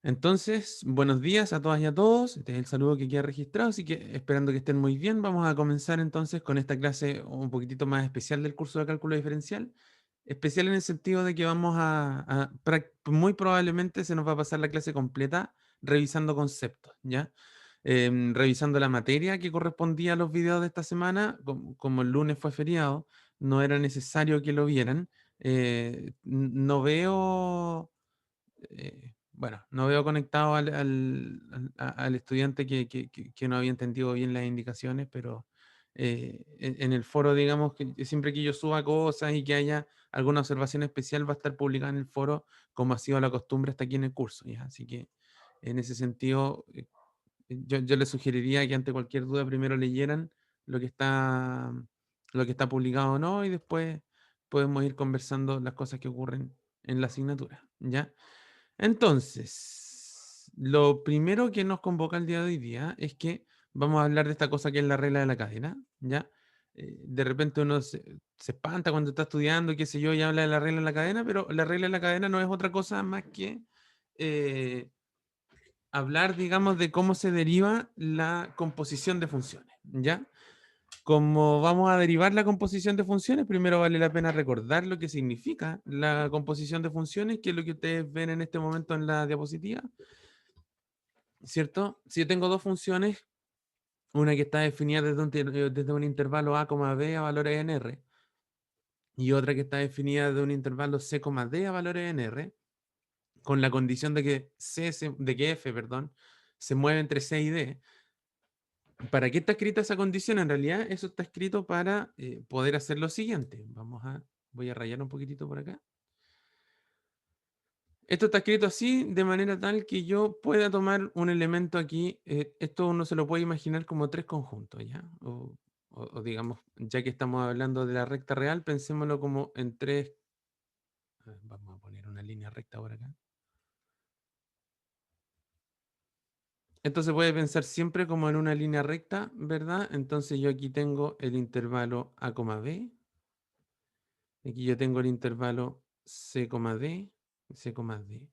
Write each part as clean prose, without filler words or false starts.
Entonces, buenos días a todas y a todos. Este es el saludo que queda registrado, así que esperando que estén muy bien, vamos a comenzar entonces con esta clase un poquitito más especial del curso de cálculo diferencial. Especial en el sentido de que muy probablemente se nos va a pasar la clase completa revisando conceptos, ¿ya? Revisando la materia que correspondía a los videos de esta semana, como el lunes fue feriado, no era necesario que lo vieran. No veo bueno, no veo conectado al estudiante que no había entendido bien las indicaciones, pero en el foro, digamos, que siempre que yo suba cosas y que haya alguna observación especial, va a estar publicada en el foro, como ha sido la costumbre hasta aquí en el curso, ¿ya? Así que en ese sentido, yo les sugeriría que ante cualquier duda primero leyeran lo que está, lo que está publicado o no, y después podemos ir conversando las cosas que ocurren en la asignatura, ¿ya? Entonces, lo primero que nos convoca el día de hoy día es que vamos a hablar de esta cosa que es la regla de la cadena, ¿ya? De repente uno se espanta cuando está estudiando, qué sé yo, y habla de la regla de la cadena, pero la regla de la cadena no es otra cosa más que eh, hablar, digamos, de cómo se deriva la composición de funciones, ¿ya? Como vamos a derivar la composición de funciones, primero vale la pena recordar lo que significa la composición de funciones, que es lo que ustedes ven en este momento en la diapositiva, ¿cierto? Si yo tengo dos funciones, una que está definida desde un intervalo a, b a valores en r, y otra que está definida de un intervalo c, d a valores en r, con la condición de que, de que f, perdón, se mueve entre c y d. ¿Para qué está escrita esa condición? En realidad, eso está escrito para poder hacer lo siguiente. Voy a rayar un poquitito por acá. Esto está escrito así, de manera tal que yo pueda tomar un elemento aquí. Esto uno se lo puede imaginar como tres conjuntos, ¿ya? O digamos, ya que estamos hablando de la recta real, pensémoslo como en tres. A ver, vamos a poner una línea recta por acá. Esto se puede pensar siempre como en una línea recta, ¿verdad? Entonces yo aquí tengo el intervalo a, b. Aquí yo tengo el intervalo c, d, c, d.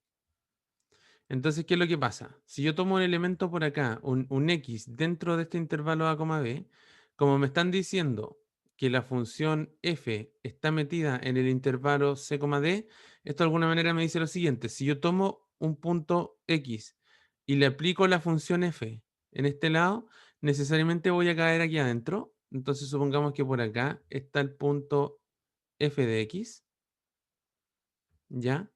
Entonces, ¿qué es lo que pasa? Si yo tomo un elemento por acá, un x dentro de este intervalo a, b, como me están diciendo que la función f está metida en el intervalo c, d, esto de alguna manera me dice lo siguiente: si yo tomo un punto x y le aplico la función f en este lado, necesariamente voy a caer aquí adentro. Entonces, supongamos que por acá está el punto f de x, ¿ya?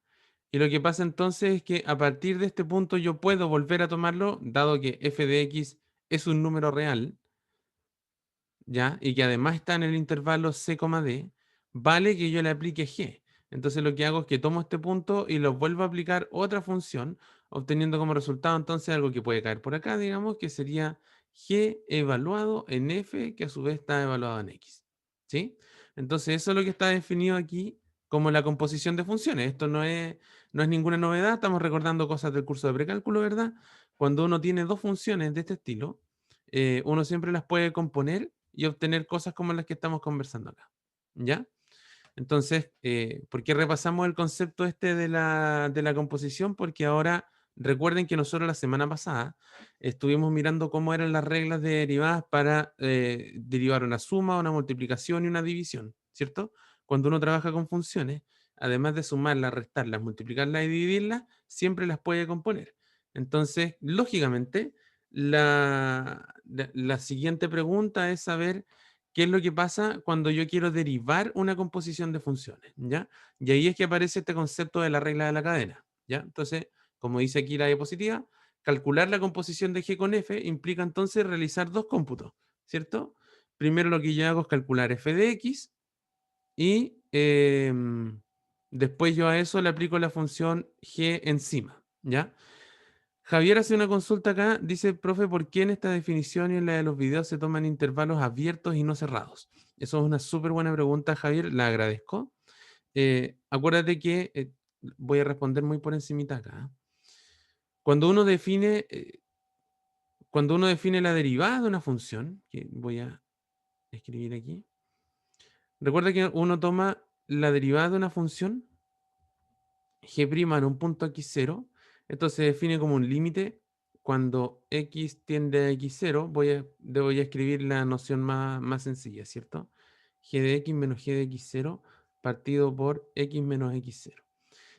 Y lo que pasa entonces es que a partir de este punto yo puedo volver a tomarlo, dado que f de x es un número real, ¿ya? Y que además está en el intervalo c, d, vale que yo le aplique g. Entonces lo que hago es que tomo este punto y lo vuelvo a aplicar otra función, obteniendo como resultado entonces algo que puede caer por acá, digamos, que sería g evaluado en f, que a su vez está evaluado en x, ¿sí? Entonces eso es lo que está definido aquí como la composición de funciones. Esto no es ninguna novedad, estamos recordando cosas del curso de precálculo, ¿verdad? Cuando uno tiene dos funciones de este estilo, uno siempre las puede componer y obtener cosas como las que estamos conversando acá, ¿ya? Entonces, ¿por qué repasamos el concepto este de la composición? Porque ahora recuerden que nosotros la semana pasada estuvimos mirando cómo eran las reglas de derivadas para derivar una suma, una multiplicación y una división, ¿cierto? Cuando uno trabaja con funciones, además de sumarlas, restarlas, multiplicarlas y dividirlas, siempre las puede componer. Entonces, lógicamente, la siguiente pregunta es saber qué es lo que pasa cuando yo quiero derivar una composición de funciones, ¿ya? Y ahí es que aparece este concepto de la regla de la cadena, ¿ya? Entonces, como dice aquí la diapositiva, calcular la composición de G con F implica entonces realizar dos cómputos, ¿cierto? Primero lo que yo hago es calcular f de x y después yo a eso le aplico la función G encima, ¿ya? Javier hace una consulta acá, dice, profe, ¿por qué en esta definición y en la de los videos se toman intervalos abiertos y no cerrados? Eso es una súper buena pregunta, Javier, la agradezco. Acuérdate que voy a responder muy por encimita acá. Cuando uno define, cuando uno define la derivada de una función, que voy a escribir aquí, recuerda que uno toma la derivada de una función g' en un punto x0. Esto se define como un límite cuando x tiende a x0. Voy a escribir la noción más sencilla, ¿cierto? G de x menos g de x0 partido por x menos x0.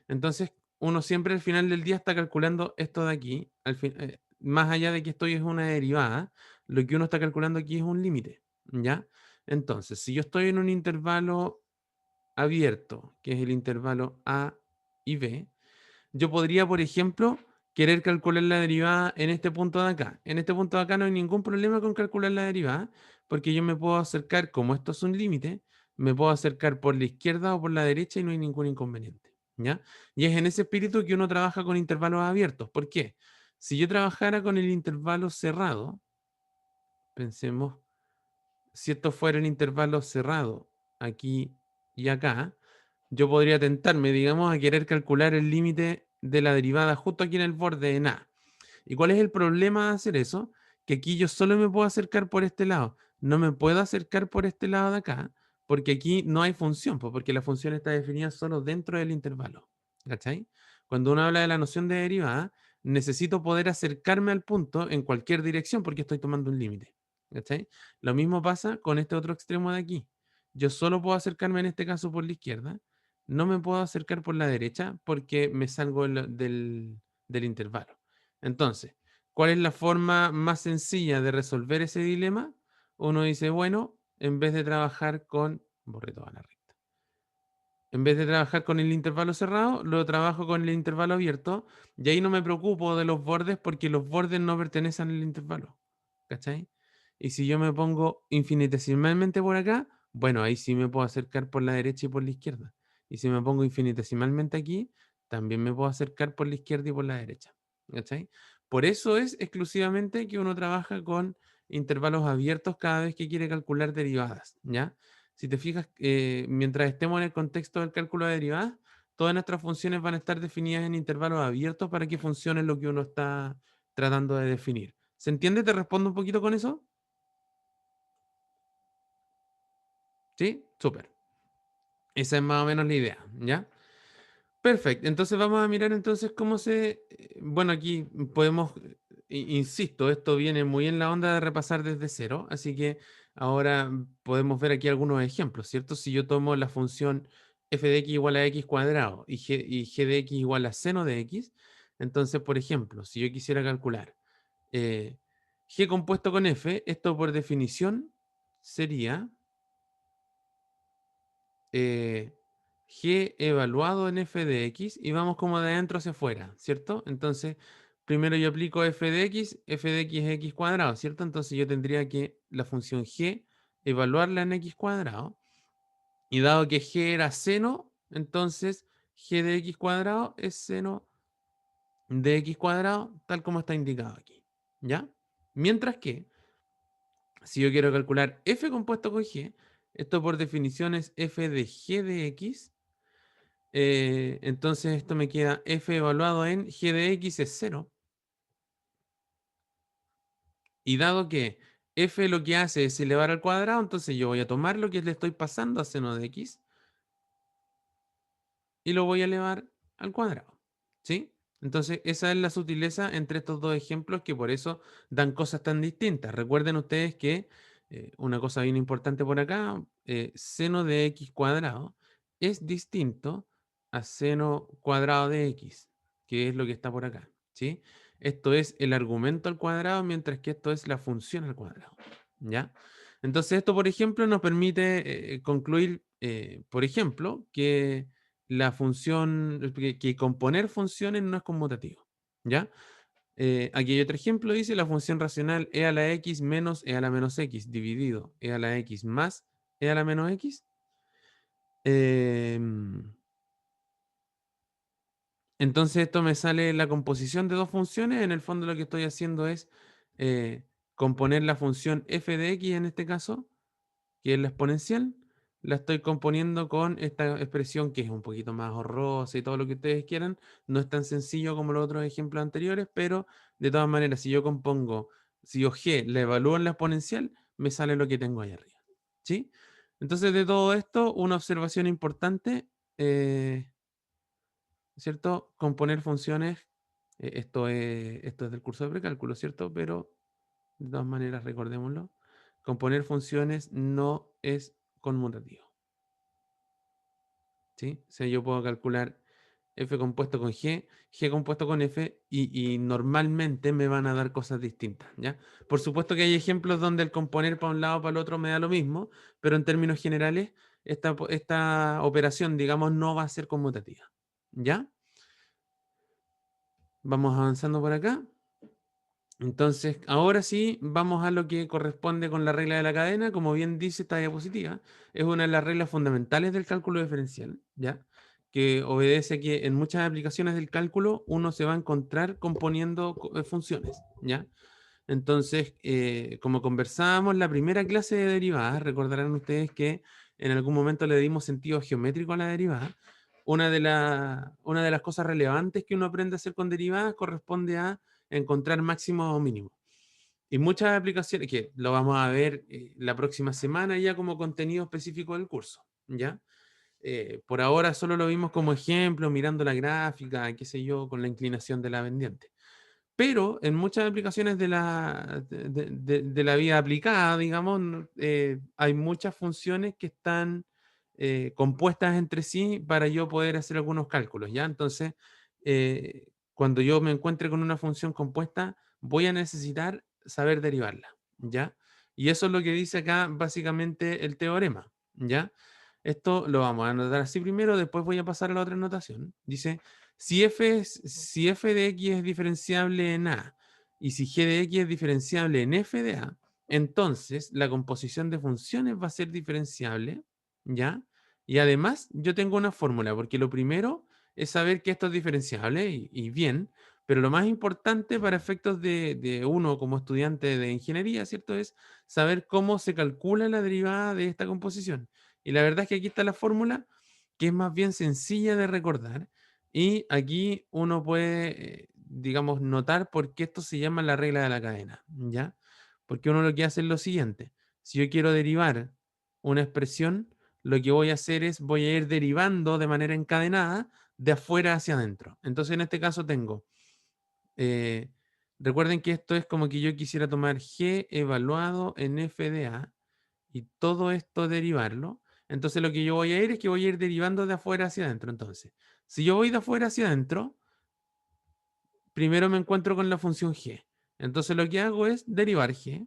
Entonces, uno siempre al final del día está calculando esto de aquí. Más allá de que esto es una derivada, lo que uno está calculando aquí es un límite, ¿ya? Entonces, si yo estoy en un intervalo abierto, que es el intervalo A y B, yo podría, por ejemplo, querer calcular la derivada en este punto de acá. En este punto de acá no hay ningún problema con calcular la derivada, porque yo me puedo acercar, como esto es un límite, me puedo acercar por la izquierda o por la derecha y no hay ningún inconveniente, ¿ya? Y es en ese espíritu que uno trabaja con intervalos abiertos. ¿Por qué? Si yo trabajara con el intervalo cerrado, pensemos, si esto fuera el intervalo cerrado aquí y acá, yo podría tentarme, digamos, a querer calcular el límite de la derivada justo aquí en el borde en A. ¿Y cuál es el problema de hacer eso? Que aquí yo solo me puedo acercar por este lado. No me puedo acercar por este lado de acá, porque aquí no hay función, pues, porque la función está definida solo dentro del intervalo. ¿Cachai? Cuando uno habla de la noción de derivada, necesito poder acercarme al punto en cualquier dirección porque estoy tomando un límite. ¿Cachai? Lo mismo pasa con este otro extremo de aquí. Yo solo puedo acercarme en este caso por la izquierda, no me puedo acercar por la derecha porque me salgo del intervalo. Entonces, ¿cuál es la forma más sencilla de resolver ese dilema? Uno dice, bueno, en vez de trabajar con, borré toda la recta, en vez de trabajar con el intervalo cerrado, lo trabajo con el intervalo abierto y ahí no me preocupo de los bordes porque los bordes no pertenecen al intervalo. ¿Cachai? Y si yo me pongo infinitesimalmente por acá, bueno, ahí sí me puedo acercar por la derecha y por la izquierda. Y si me pongo infinitesimalmente aquí, también me puedo acercar por la izquierda y por la derecha. ¿Cachai? Por eso es exclusivamente que uno trabaja con intervalos abiertos cada vez que quiere calcular derivadas, ¿ya? Si te fijas, mientras estemos en el contexto del cálculo de derivadas, todas nuestras funciones van a estar definidas en intervalos abiertos para que funcione lo que uno está tratando de definir. ¿Se entiende? ¿Te respondo un poquito con eso? ¿Sí? Súper. Esa es más o menos la idea, ¿ya? Perfecto. Entonces vamos a mirar entonces cómo bueno, aquí podemos, insisto, esto viene muy en la onda de repasar desde cero, así que ahora podemos ver aquí algunos ejemplos, ¿cierto? Si yo tomo la función f de x igual a x cuadrado y g de x igual a seno de x, entonces, por ejemplo, si yo quisiera calcular eh, g compuesto con f, esto por definición sería eh, g evaluado en f de x y vamos como de adentro hacia afuera, ¿cierto? Entonces, primero yo aplico f de x es x cuadrado, ¿cierto? Entonces yo tendría que la función g evaluarla en x cuadrado y dado que g era seno, entonces g de x cuadrado es seno de x cuadrado, tal como está indicado aquí, ¿ya? Mientras que, si yo quiero calcular f compuesto con g, esto por definición es f de g de x. Entonces esto me queda f evaluado en g de x es 0. Y dado que f lo que hace es elevar al cuadrado, entonces yo voy a tomar lo que le estoy pasando a seno de x y lo voy a elevar al cuadrado. ¿Sí? Entonces esa es la sutileza entre estos dos ejemplos que por eso dan cosas tan distintas. Recuerden ustedes que una cosa bien importante por acá, seno de x cuadrado es distinto a seno cuadrado de x, que es lo que está por acá. ¿Sí? Esto es el argumento al cuadrado, mientras que esto es la función al cuadrado. ¿Ya? Entonces esto, por ejemplo, nos permite concluir, por ejemplo, que la función, que componer funciones no es conmutativo. ¿Ya? Aquí hay otro ejemplo, dice la función racional e a la x menos e a la menos x dividido e a la x más e a la menos x. Entonces esto me sale la composición de dos funciones. En el fondo lo que estoy haciendo es eh, componer la función f de x en este caso, que es la exponencial, la estoy componiendo con esta expresión que es un poquito más horrorosa y todo lo que ustedes quieran. No es tan sencillo como los otros ejemplos anteriores, pero de todas maneras, si yo g la evalúo en la exponencial, me sale lo que tengo ahí arriba. ¿Sí? Entonces, de todo esto, una observación importante, ¿cierto? Componer funciones Esto es del curso de precálculo, ¿cierto? Pero de todas maneras, recordémoslo. Componer funciones no es conmutativo. ¿Sí? O sea, yo puedo calcular f compuesto con g compuesto con f, y normalmente me van a dar cosas distintas, ¿ya? Por supuesto que hay ejemplos donde el componer para un lado o para el otro me da lo mismo, pero en términos generales, esta operación, digamos, no va a ser conmutativa, ¿ya? Vamos avanzando por acá. Entonces, ahora sí, vamos a lo que corresponde con la regla de la cadena. Como bien dice esta diapositiva, es una de las reglas fundamentales del cálculo diferencial, ¿ya? Que obedece a que en muchas aplicaciones del cálculo uno se va a encontrar componiendo funciones, ¿ya? Entonces, como conversábamos en la primera clase de derivadas, recordarán ustedes que en algún momento le dimos sentido geométrico a la derivada. Una de las cosas relevantes que uno aprende a hacer con derivadas corresponde a encontrar máximo o mínimo. Y muchas aplicaciones, que lo vamos a ver la próxima semana ya como contenido específico del curso, ¿ya? Por ahora solo lo vimos como ejemplo, mirando la gráfica, qué sé yo, con la inclinación de la pendiente. Pero en muchas aplicaciones de la vida aplicada, digamos, hay muchas funciones que están compuestas entre sí para yo poder hacer algunos cálculos, ¿ya? Entonces, cuando yo me encuentre con una función compuesta, voy a necesitar saber derivarla, ¿ya? Y eso es lo que dice acá básicamente el teorema, ¿ya? Esto lo vamos a anotar así primero, después voy a pasar a la otra anotación. Dice, si f de x es diferenciable en A y si g de x es diferenciable en f de A, entonces la composición de funciones va a ser diferenciable, ¿ya? Y además yo tengo una fórmula, porque lo primero es saber que esto es diferenciable y bien, pero lo más importante para efectos de uno como estudiante de ingeniería, ¿cierto? Es saber cómo se calcula la derivada de esta composición. Y la verdad es que aquí está la fórmula, que es más bien sencilla de recordar. Y aquí uno puede, digamos, notar por qué esto se llama la regla de la cadena, ¿ya? Porque uno lo que hace es lo siguiente. Si yo quiero derivar una expresión, lo que voy a hacer es voy a ir derivando de manera encadenada de afuera hacia adentro. Entonces, en este caso tengo, eh, recuerden que esto es como que yo quisiera tomar g evaluado en f de a y todo esto derivarlo. Entonces lo que yo voy a ir es que voy a ir derivando de afuera hacia adentro. Entonces, si yo voy de afuera hacia adentro, primero me encuentro con la función g. Entonces lo que hago es derivar g.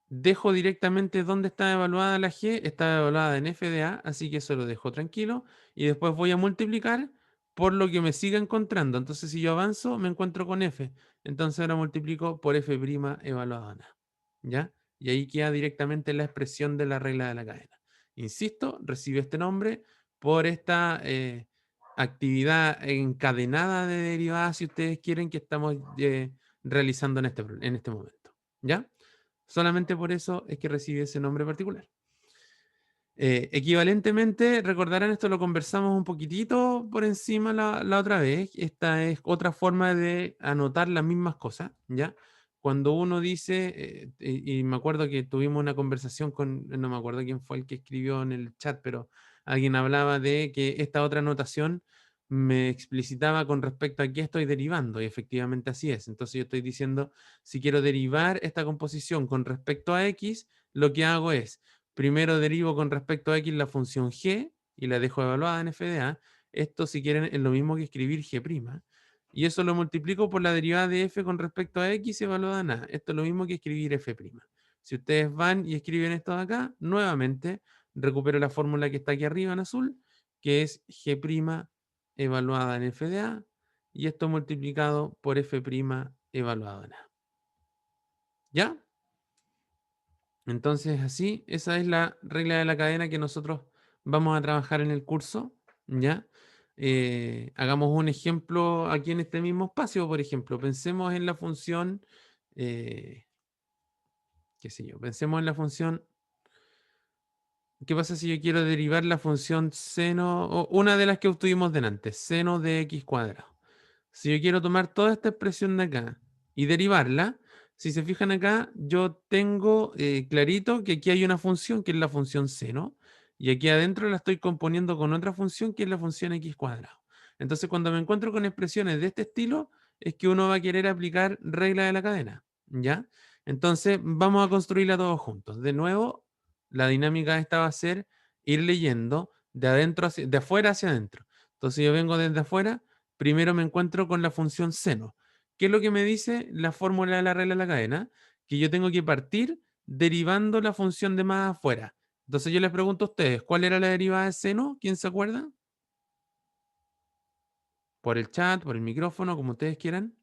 Dejo directamente dónde está evaluada la g. Está evaluada en f de a, así que eso lo dejo tranquilo. Y después voy a multiplicar por lo que me siga encontrando. Entonces si yo avanzo, me encuentro con f. Entonces ahora multiplico por f' evaluada en a. ¿Ya? Y ahí queda directamente la expresión de la regla de la cadena. Insisto, recibe este nombre por esta actividad encadenada de derivadas, si ustedes quieren, que estamos realizando en este momento. ¿Ya? Solamente por eso es que recibe ese nombre particular. Equivalentemente, recordarán, esto lo conversamos un poquitito por encima la otra vez. Esta es otra forma de anotar las mismas cosas, ¿ya? Cuando uno dice, y me acuerdo que tuvimos una conversación con, no me acuerdo quién fue el que escribió en el chat, pero alguien hablaba de que esta otra anotación me explicitaba con respecto a qué estoy derivando, y efectivamente así es. Entonces yo estoy diciendo, si quiero derivar esta composición con respecto a x, lo que hago es primero derivo con respecto a x la función g y la dejo evaluada en f de a. Esto, si quieren, es lo mismo que escribir g'. Y eso lo multiplico por la derivada de f con respecto a x evaluada en a. Esto es lo mismo que escribir f'. Si ustedes van y escriben esto de acá, nuevamente recupero la fórmula que está aquí arriba en azul, que es g' evaluada en f de a, y esto multiplicado por f' evaluado en a. ¿Ya? Entonces, así, esa es la regla de la cadena que nosotros vamos a trabajar en el curso, ¿ya? Hagamos un ejemplo aquí en este mismo espacio, por ejemplo, pensemos en la función, eh, qué sé yo, pensemos en la función, ¿qué pasa si yo quiero derivar la función seno, o una de las que obtuvimos delante, seno de x cuadrado? Si yo quiero tomar toda esta expresión de acá y derivarla, si se fijan acá, yo tengo clarito que aquí hay una función que es la función seno, y aquí adentro la estoy componiendo con otra función que es la función x cuadrado. Entonces, cuando me encuentro con expresiones de este estilo, es que uno va a querer aplicar regla de la cadena, ¿ya? Entonces, vamos a construirla todos juntos. De nuevo, la dinámica esta va a ser ir leyendo de afuera hacia adentro. Entonces, yo vengo desde afuera, primero me encuentro con la función seno. ¿Qué es lo que me dice la fórmula de la regla de la cadena? Que yo tengo que partir derivando la función de más afuera. Entonces, yo les pregunto a ustedes, ¿cuál era la derivada de seno? ¿Quién se acuerda? Por el chat, por el micrófono, como ustedes quieran.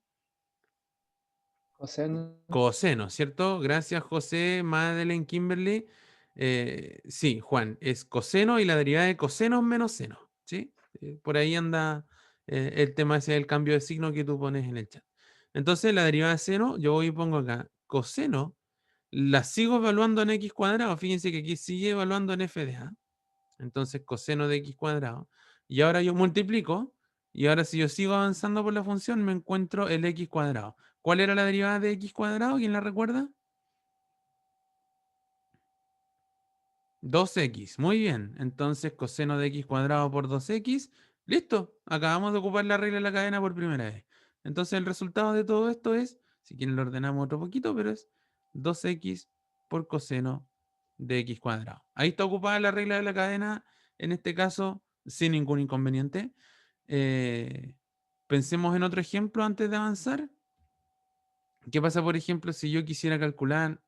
Coseno. Coseno, ¿cierto? Gracias, José, Madeleine, Kimberly. Sí, Juan, es coseno y la derivada de coseno menos seno, ¿sí? Por ahí anda el tema ese del cambio de signo que tú pones en el chat. Entonces, la derivada de seno, yo voy y pongo acá coseno, la sigo evaluando en x cuadrado. Fíjense que aquí sigue evaluando en f de a. Entonces, coseno de x cuadrado. Y ahora yo multiplico. Y ahora si yo sigo avanzando por la función, me encuentro el x cuadrado. ¿Cuál era la derivada de x cuadrado? ¿Quién la recuerda? 2x. Muy bien. Entonces, coseno de x cuadrado por 2x. Listo. Acabamos de ocupar la regla de la cadena por primera vez. Entonces, el resultado de todo esto es, si quieren lo ordenamos otro poquito, pero es 2x por coseno de x cuadrado. Ahí está ocupada la regla de la cadena, en este caso, sin ningún inconveniente. Eh, Pensemos en otro ejemplo antes de avanzar. ¿Qué pasa, por ejemplo, si yo quisiera calcular...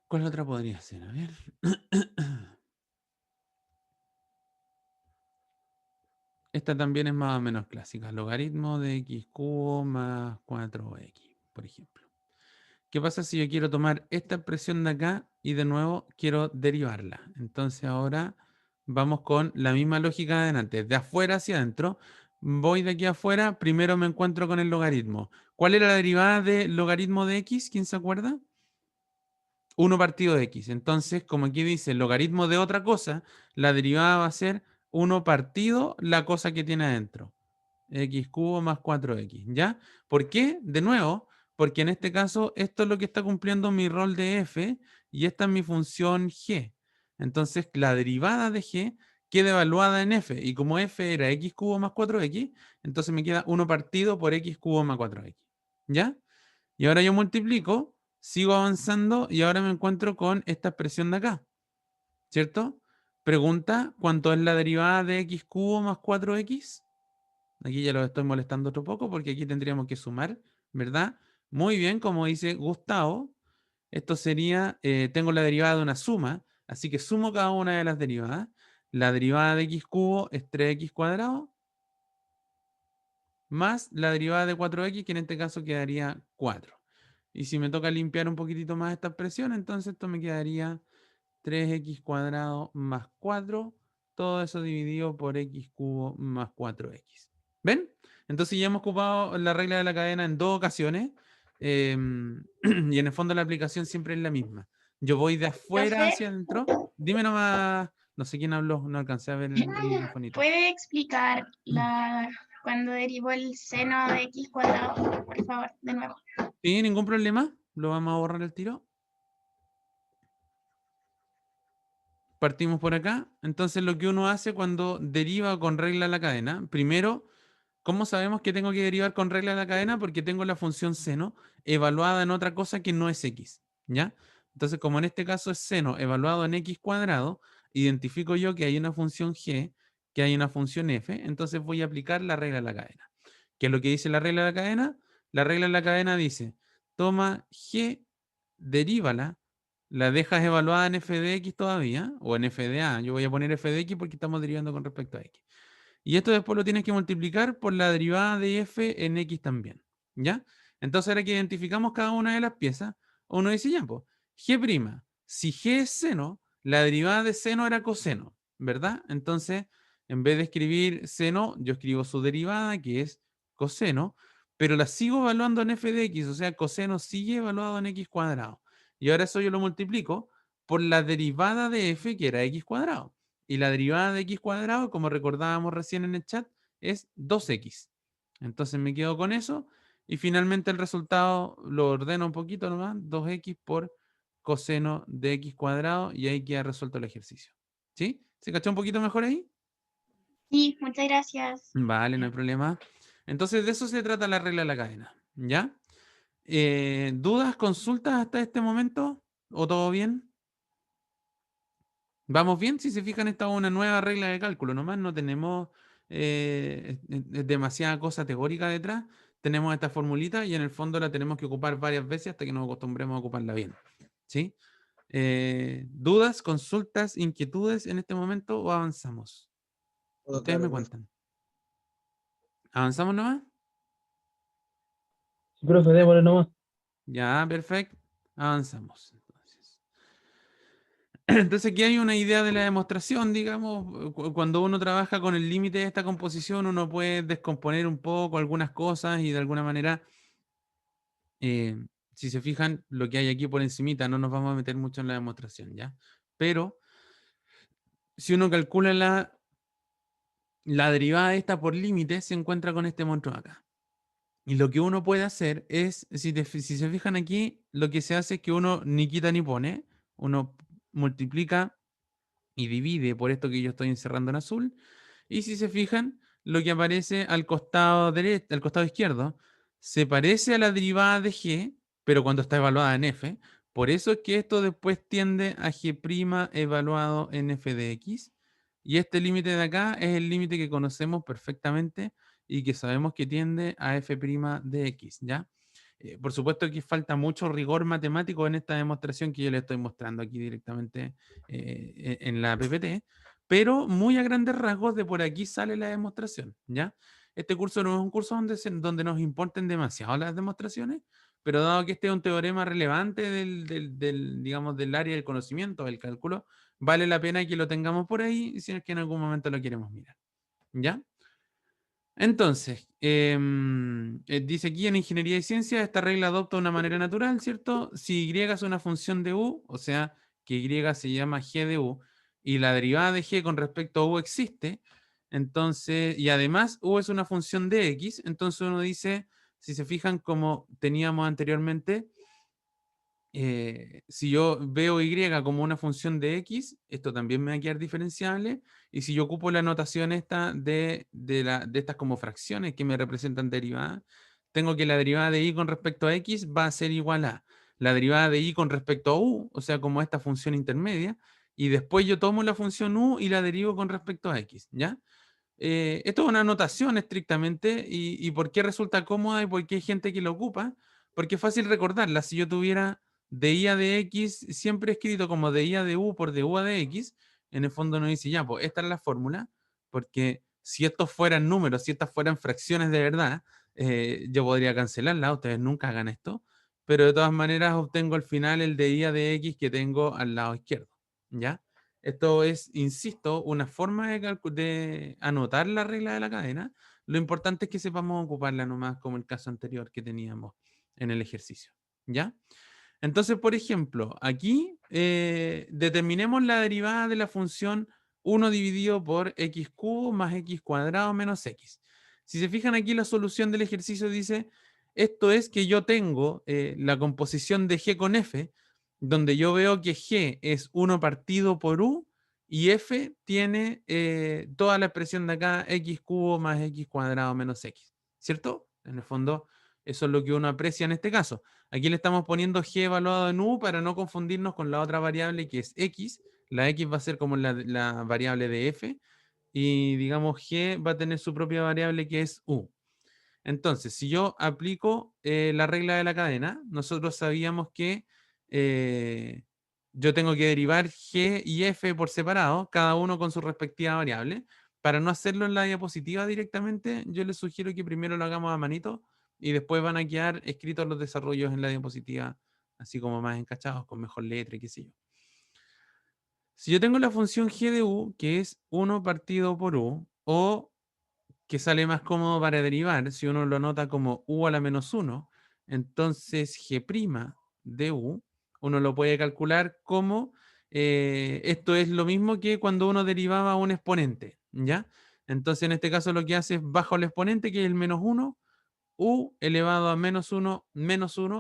¿cuál otra podría ser? A ver. Esta también es más o menos clásica. Logaritmo de x cubo más 4x, por ejemplo. ¿Qué pasa si yo quiero tomar esta expresión de acá y de nuevo quiero derivarla? Entonces ahora vamos con la misma lógica de antes. De afuera hacia adentro. Voy de aquí afuera, primero me encuentro con el logaritmo. ¿Cuál era la derivada del logaritmo de x? ¿Quién se acuerda? 1 partido de x. Entonces, como aquí dice el logaritmo de otra cosa, la derivada va a ser 1 partido la cosa que tiene adentro. X cubo más 4x, ¿ya? ¿Por qué? De nuevo, porque en este caso esto es lo que está cumpliendo mi rol de f y esta es mi función g. Entonces, la derivada de g queda evaluada en f y como f era x cubo más 4x, entonces me queda 1 partido por x cubo más 4x, ¿ya? Y ahora yo multiplico, sigo avanzando y ahora me encuentro con esta expresión de acá, ¿cierto? Pregunta, ¿cuánto es la derivada de x cubo más 4x? Aquí ya lo estoy molestando otro poco porque aquí tendríamos que sumar, ¿verdad? Muy bien, como dice Gustavo, esto sería, tengo la derivada de una suma, así que sumo cada una de las derivadas. La derivada de x cubo es 3x cuadrado más la derivada de 4x, que en este caso quedaría 4. Y si me toca limpiar un poquitito más esta expresión, entonces esto me quedaría 3x cuadrado más 4, todo eso dividido por x cubo más 4x. ¿Ven? Entonces ya hemos ocupado la regla de la cadena en dos ocasiones y en el fondo la aplicación siempre es la misma. Yo voy de afuera Profe, hacia adentro. Dime nomás, no sé quién habló, no alcancé a ver el microfonito. ¿puede explicar cuando derivó el seno de x cuadrado? Por favor, de nuevo. Sí, ningún problema. Lo vamos a borrar el tiro. Partimos por acá. Entonces lo que uno hace cuando deriva con regla la cadena, primero, ¿cómo sabemos que tengo que derivar con regla la cadena? Porque tengo la función seno evaluada en otra cosa que no es x, ¿ya? Entonces, como en este caso es seno evaluado en x cuadrado, identifico yo que hay una función g, que hay una función f, entonces voy a aplicar la regla de la cadena. ¿Qué es lo que dice la regla de la cadena? La regla de la cadena dice, toma g, derívala, la dejas evaluada en f de x todavía, o en f de a. Yo voy a poner f de x porque estamos derivando con respecto a x. Y esto después lo tienes que multiplicar por la derivada de f en x también. ¿Ya? Entonces ahora que identificamos cada una de las piezas, uno dice ya, pues, g', si g es seno, la derivada de seno era coseno, ¿verdad? Entonces, en vez de escribir seno, yo escribo su derivada, que es coseno, pero la sigo evaluando en f de x, o sea, coseno sigue evaluado en x cuadrado. Y ahora eso yo lo multiplico por la derivada de f, que era x cuadrado. Y la derivada de x cuadrado, como recordábamos recién en el chat, es 2x. Entonces me quedo con eso. Y finalmente el resultado lo ordeno un poquito nomás, 2x por coseno de x cuadrado, y ahí queda resuelto el ejercicio. ¿Sí? ¿Se cachó un poquito mejor ahí? Sí, muchas gracias. Vale, no hay problema. Entonces, de eso se trata la regla de la cadena, ¿ya? ¿Dudas, consultas hasta este momento? ¿O todo bien? ¿Vamos bien? Si se fijan, esta es una nueva regla de cálculo. Nomás no tenemos demasiada cosa teórica detrás. Tenemos esta formulita y en el fondo la tenemos que ocupar varias veces hasta que nos acostumbremos a ocuparla bien. ¿Sí? ¿Dudas, consultas, inquietudes en este momento o avanzamos? Todo Ustedes me claro, profe. cuentan. ¿Avanzamos nomás? Sí, profe, démosle nomás. Ya, perfecto. Avanzamos. Entonces, aquí hay una idea de la demostración, digamos, cuando uno trabaja con el límite de esta composición, uno puede descomponer un poco algunas cosas y de alguna manera, eh, si se fijan, lo que hay aquí por encimita, no nos vamos a meter mucho en la demostración, ¿ya? Pero si uno calcula la derivada de esta por límite, se encuentra con este monstruo acá. Y lo que uno puede hacer es, si se fijan aquí, lo que se hace es que uno ni quita ni pone, uno multiplica y divide por esto que yo estoy encerrando en azul. Y si se fijan, lo que aparece al costado derecho, al costado izquierdo, se parece a la derivada de g, pero cuando está evaluada en f. Por eso es que esto después tiende a g' evaluado en f de x. Y este límite de acá es el límite que conocemos perfectamente y que sabemos que tiende a f' de x, ¿ya? Por supuesto que falta mucho rigor matemático en esta demostración que yo le estoy mostrando aquí directamente en la PPT, pero muy a grandes rasgos de por aquí sale la demostración, ¿ya? Este curso no es un curso donde nos importen demasiado las demostraciones, pero dado que este es un teorema relevante digamos, del área del conocimiento, del cálculo, vale la pena que lo tengamos por ahí si es que en algún momento lo queremos mirar, ¿ya? Entonces, dice aquí en Ingeniería y Ciencia, esta regla adopta una manera natural, ¿cierto? Si y es una función de u, o sea, que y se llama g de u, y la derivada de g con respecto a u existe, entonces, y además u es una función de x, entonces uno dice, si se fijan como teníamos anteriormente, si yo veo y como una función de x, esto también me va a quedar diferenciable. Y si yo ocupo la notación esta de estas como fracciones que me representan derivadas, tengo que la derivada de y con respecto a x va a ser igual a la derivada de y con respecto a u, o sea, como esta función intermedia. Y después yo tomo la función u y la derivo con respecto a x, ¿ya? Esto es una notación estrictamente. Y por qué resulta cómoda y por qué hay gente que lo ocupa? Porque es fácil recordarla. Si yo tuviera de i a de x siempre escrito como de i a de u por de u a de x, en el fondo nos dice, ya, pues esta es la fórmula, porque si estos fueran números, si estas fueran fracciones de verdad, yo podría cancelarla, ustedes nunca hagan esto, pero de todas maneras obtengo al final el de i a de x que tengo al lado izquierdo, ¿ya? Esto es, insisto, una forma de anotar la regla de la cadena. Lo importante es que sepamos ocuparla nomás como el caso anterior que teníamos en el ejercicio, ¿ya? Entonces, por ejemplo, aquí determinemos la derivada de la función 1 dividido por x cubo más x cuadrado menos x. Si se fijan aquí, la solución del ejercicio dice, esto es que yo tengo la composición de g con f, donde yo veo que g es 1 partido por u y f tiene toda la expresión de acá, x cubo más x cuadrado menos x, ¿cierto? En el fondo, eso es lo que uno aprecia en este caso. Aquí le estamos poniendo g evaluado en u para no confundirnos con la otra variable que es x. La x va a ser como la variable de f y digamos g va a tener su propia variable que es u. Entonces, si yo aplico la regla de la cadena, nosotros sabíamos que eh, yo tengo que derivar g y f por separado, cada uno con su respectiva variable. Para no hacerlo en la diapositiva directamente, yo les sugiero que primero lo hagamos a manito y después van a quedar escritos los desarrollos en la diapositiva, así como más encachados, con mejor letra y qué sé yo. Si yo tengo la función g de u, que es 1 partido por u, o que sale más cómodo para derivar, si uno lo anota como u a la menos 1, entonces g' de u, uno lo puede calcular como, esto es lo mismo que cuando uno derivaba un exponente, ¿ya? Entonces en este caso lo que hace es bajo el exponente, que es el menos 1, u elevado a menos 1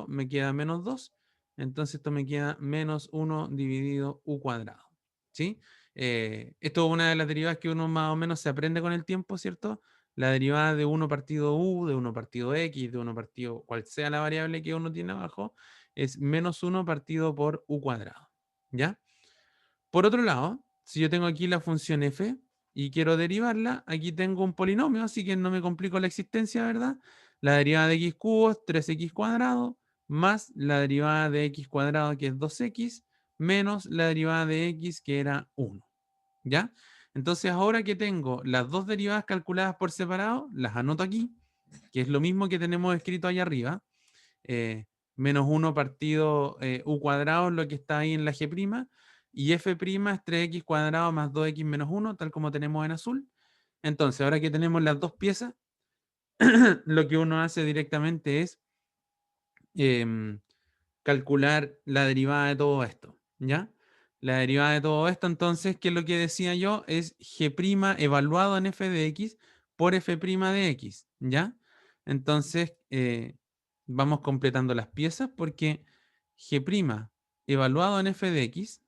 me queda menos 2, entonces esto me queda menos 1 dividido u cuadrado, ¿sí? Esto es una de las derivadas que uno más o menos se aprende con el tiempo, ¿cierto? La derivada de 1 partido u, de 1 partido x, de 1 partido cual sea la variable que uno tiene abajo, es menos 1 partido por u cuadrado, ¿ya? Por otro lado, si yo tengo aquí la función f y quiero derivarla, aquí tengo un polinomio, así que no me complico la existencia, ¿verdad? La derivada de x cubo es 3x cuadrado, más la derivada de x cuadrado, que es 2x, menos la derivada de x, que era 1. ¿Ya? Entonces, ahora que tengo las dos derivadas calculadas por separado, las anoto aquí, que es lo mismo que tenemos escrito ahí arriba. Menos 1 partido u cuadrado es lo que está ahí en la g', y f' es 3x cuadrado más 2x menos 1, tal como tenemos en azul. Entonces, ahora que tenemos las dos piezas, lo que uno hace directamente es em, calcular la derivada de todo esto, ¿ya? La derivada de todo esto, entonces, ¿qué es lo que decía yo? Es g' evaluado en f de x por f' de x, ¿ya? Entonces, vamos completando las piezas porque g' evaluado en f de x,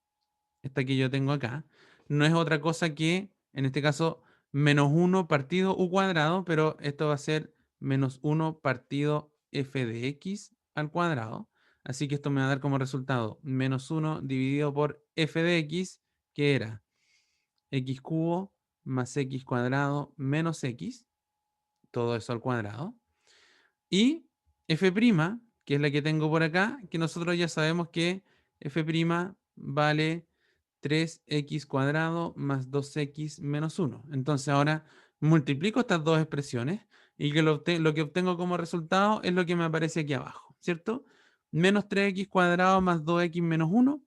esta que yo tengo acá, no es otra cosa que, en este caso, menos 1 partido u cuadrado, pero esto va a ser menos 1 partido f de x al cuadrado. Así que esto me va a dar como resultado menos 1 dividido por f de x, que era x cubo más x cuadrado menos x, todo eso al cuadrado. Y f', que es la que tengo por acá, que nosotros ya sabemos que f' vale 3x cuadrado más 2x menos 1. Entonces ahora multiplico estas dos expresiones y que lo que obtengo como resultado es lo que me aparece aquí abajo, ¿cierto? Menos 3x cuadrado más 2x menos 1.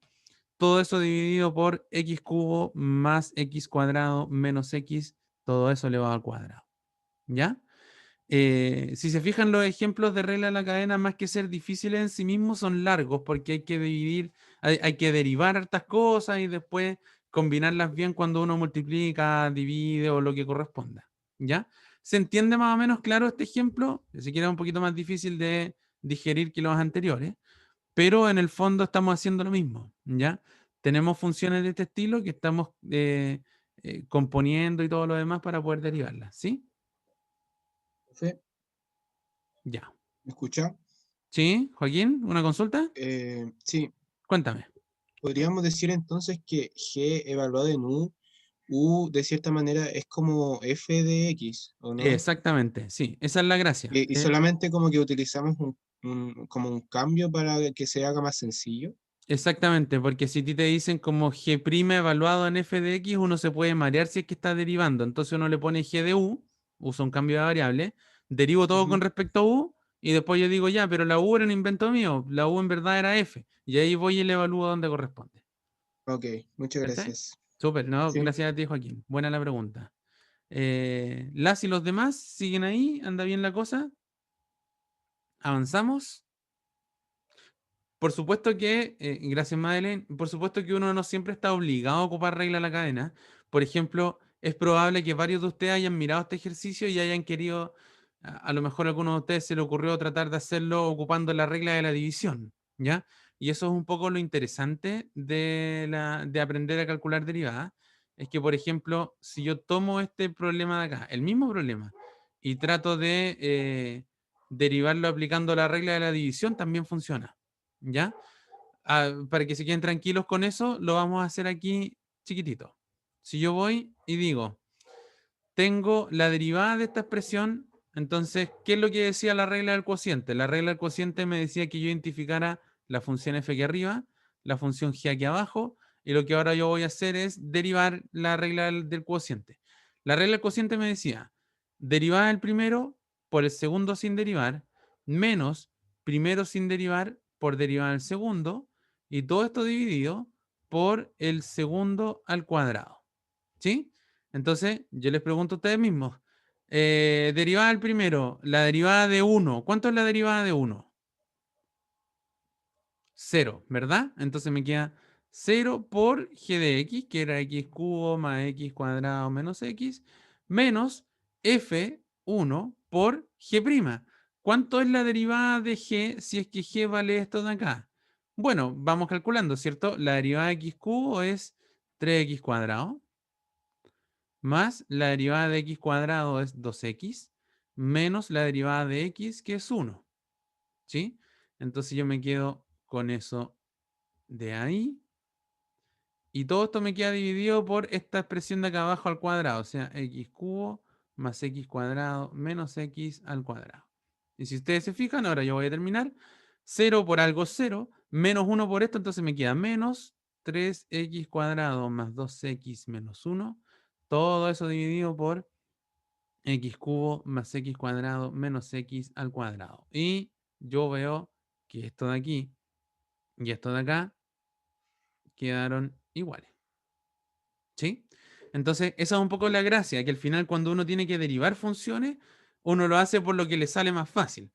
Todo eso dividido por x cubo más x cuadrado menos x, todo eso elevado al cuadrado. ¿Ya? Si se fijan, los ejemplos de regla de la cadena, más que ser difíciles en sí mismos, son largos porque hay que dividir, hay que derivar hartas cosas y después combinarlas bien cuando uno multiplica, divide o lo que corresponda. ¿Ya? ¿Se entiende más o menos claro este ejemplo? Si siquiera es un poquito más difícil de digerir que los anteriores, pero en el fondo estamos haciendo lo mismo. ¿Ya? Tenemos funciones de este estilo que estamos componiendo y todo lo demás para poder derivarlas. ¿Sí? Profe, Ya. ¿me escucha? Sí, Joaquín, ¿una consulta? Sí, Cuéntame. podríamos decir entonces que G evaluado en U de cierta manera es como f de x, ¿o no? Exactamente, sí, esa es la gracia. Y solamente como que utilizamos como un cambio para que se haga más sencillo. Exactamente, porque si a ti te dicen como G' evaluado en f de x, uno se puede marear si es que está derivando. Entonces uno le pone G de u, usa un cambio de variable, derivo todo con Ujú. respecto a u, y después yo digo, ya, pero la u era un invento mío, la u en verdad era f, y ahí voy y le evalúo donde corresponde. Ok, muchas ¿Cachai? gracias. Súper, no, Sí, gracias a ti, Joaquín. Buena la pregunta. Las y los demás siguen ahí, anda bien la cosa, avanzamos. Por supuesto que, gracias Madeleine, por supuesto que uno no siempre está obligado a ocupar regla de la cadena. Por ejemplo, es probable que varios de ustedes hayan mirado este ejercicio y hayan querido, a lo mejor a algunos de ustedes se le ocurrió tratar de hacerlo ocupando la regla de la división, ¿ya? Y eso es un poco lo interesante de aprender a calcular derivadas. Es que, por ejemplo, si yo tomo este problema de acá, el mismo problema, y trato de derivarlo aplicando la regla de la división, también funciona. ¿Ya? Para que se queden tranquilos con eso, lo vamos a hacer aquí chiquitito. Si yo voy y digo, tengo la derivada de esta expresión, entonces, ¿qué es lo que decía la regla del cociente? La regla del cociente me decía que yo identificara la función f aquí arriba, la función g aquí abajo, y lo que ahora yo voy a hacer es derivar la regla del cociente. La regla del cociente me decía, derivada del primero por el segundo sin derivar, menos primero sin derivar por derivada del segundo, y todo esto dividido por el segundo al cuadrado. ¿Sí? Entonces, yo les pregunto a ustedes mismos, derivada del primero, la derivada de 1, ¿cuánto es la derivada de 1? 0, ¿verdad? Entonces me queda 0 por g de x, que era x cubo más x cuadrado menos x, menos f1 por g'. ¿Cuánto es la derivada de g si es que g vale esto de acá? Bueno, vamos calculando, ¿cierto? La derivada de x cubo es 3x cuadrado, más la derivada de x cuadrado es 2x, menos la derivada de x, que es 1. ¿Sí? Entonces yo me quedo con eso de ahí. Y todo esto me queda dividido por esta expresión de acá abajo al cuadrado. O sea, x cubo más x cuadrado menos x al cuadrado. Y si ustedes se fijan, ahora yo voy a terminar. 0 por algo 0, menos 1 por esto, entonces me queda menos 3x cuadrado más 2x menos 1. Todo eso dividido por x cubo más x cuadrado menos x al cuadrado. Y yo veo que esto de aquí y esto de acá quedaron iguales. ¿Sí? Entonces, esa es un poco la gracia, que al final cuando uno tiene que derivar funciones, uno lo hace por lo que le sale más fácil.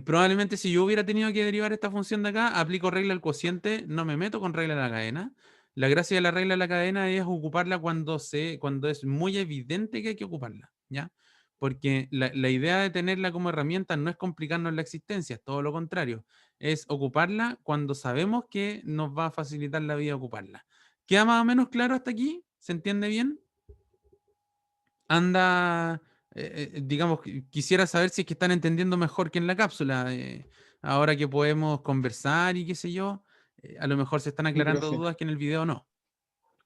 Probablemente si yo hubiera tenido que derivar esta función de acá, aplico regla al cociente, no me meto con regla de la cadena. La gracia de la regla de la cadena es ocuparla cuando es muy evidente que hay que ocuparla, ¿ya? Porque la idea de tenerla como herramienta no es complicarnos la existencia, es todo lo contrario. Es ocuparla cuando sabemos que nos va a facilitar la vida ocuparla. ¿Queda más o menos claro hasta aquí? ¿Se entiende bien? Anda, digamos, quisiera saber si es que están entendiendo mejor que en la cápsula. Ahora que podemos conversar y qué sé yo, a lo mejor se están Sí, aclarando profe. dudas que en el video no.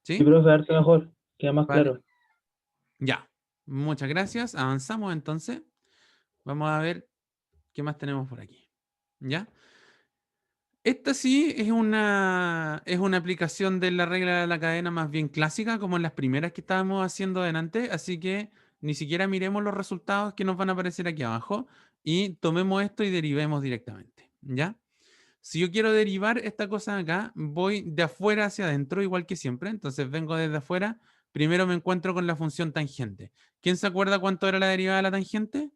Sí, ¿Sí? profe, harto mejor. Queda más Vale. claro. Ya. Muchas gracias. Avanzamos entonces. Vamos a ver qué más tenemos por aquí. ¿Ya? Esta sí es una aplicación de la regla de la cadena más bien clásica, como en las primeras que estábamos haciendo delante, así que ni siquiera miremos los resultados que nos van a aparecer aquí abajo y tomemos esto y derivemos directamente, ¿ya? Si yo quiero derivar esta cosa de acá, voy de afuera hacia adentro, igual que siempre, entonces vengo desde afuera, primero me encuentro con la función tangente. ¿Quién se acuerda cuánto era la derivada de la tangente?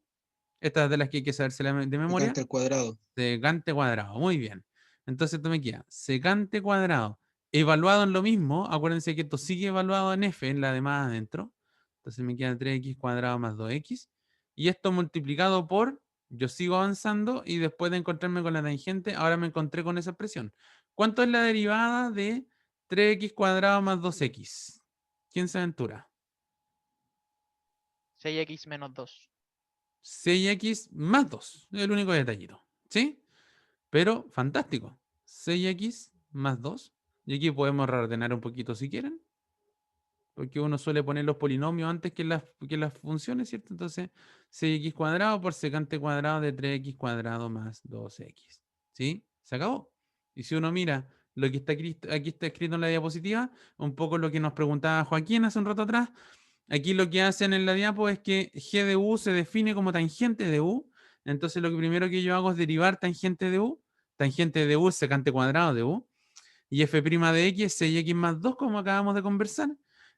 Esta es de las que hay que saberse de memoria. Secante al cuadrado. Secante cuadrado, muy bien. Entonces esto me queda secante cuadrado evaluado en lo mismo. Acuérdense que esto sigue evaluado en f, en la de más adentro. Entonces me queda 3x cuadrado más 2x. Y esto multiplicado por, yo sigo avanzando y después de encontrarme con la tangente, ahora me encontré con esa expresión. ¿Cuánto es la derivada de 3x cuadrado más 2x? ¿Quién se aventura? 6x menos 2. 6x más 2, el único detallito. ¿Sí? Pero fantástico. 6x más 2. Y aquí podemos reordenar un poquito si quieren. Porque uno suele poner los polinomios antes que las funciones, ¿cierto? Entonces, 6x cuadrado por secante cuadrado de 3x cuadrado más 2x. ¿Sí? Se acabó. Y si uno mira lo que está aquí está escrito en la diapositiva, un poco lo que nos preguntaba Joaquín hace un rato atrás, aquí lo que hacen en la diapo es que g de u se define como tangente de u. Entonces lo que primero que yo hago es derivar tangente de u. Tangente de u es secante cuadrado de u. Y f' de x es 6x más 2, como acabamos de conversar.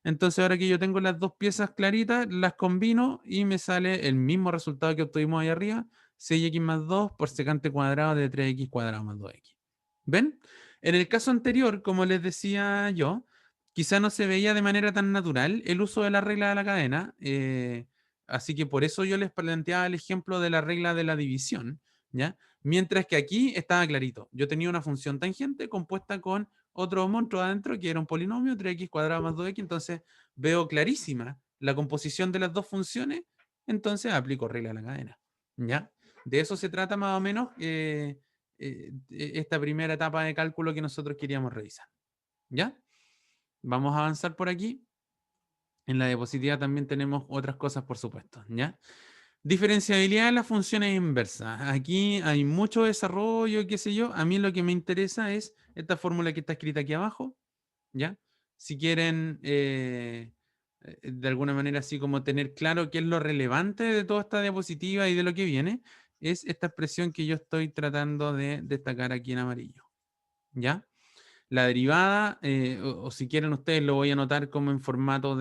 Entonces ahora que yo tengo las dos piezas claritas, las combino y me sale el mismo resultado que obtuvimos ahí arriba. 6x más 2 por secante cuadrado de 3x cuadrado más 2x. ¿Ven? En el caso anterior, como les decía yo, quizá no se veía de manera tan natural el uso de la regla de la cadena. Así que por eso yo les planteaba el ejemplo de la regla de la división, ¿ya? Mientras que aquí estaba clarito. Yo tenía una función tangente compuesta con otro monstruo adentro que era un polinomio, 3x cuadrado más 2x. Entonces veo clarísima la composición de las dos funciones. Entonces aplico regla de la cadena, ¿ya? De eso se trata más o menos esta primera etapa de cálculo que nosotros queríamos revisar. ¿Ya? Vamos a avanzar por aquí. En la diapositiva también tenemos otras cosas, por supuesto. ¿Ya? Diferenciabilidad de las funciones inversas. Aquí hay mucho desarrollo, qué sé yo. A mí lo que me interesa es esta fórmula que está escrita aquí abajo. ¿Ya? Si quieren, de alguna manera, así como tener claro qué es lo relevante de toda esta diapositiva y de lo que viene, es esta expresión que yo estoy tratando de destacar aquí en amarillo. ¿Ya? La derivada, o si quieren ustedes, lo voy a anotar como en formato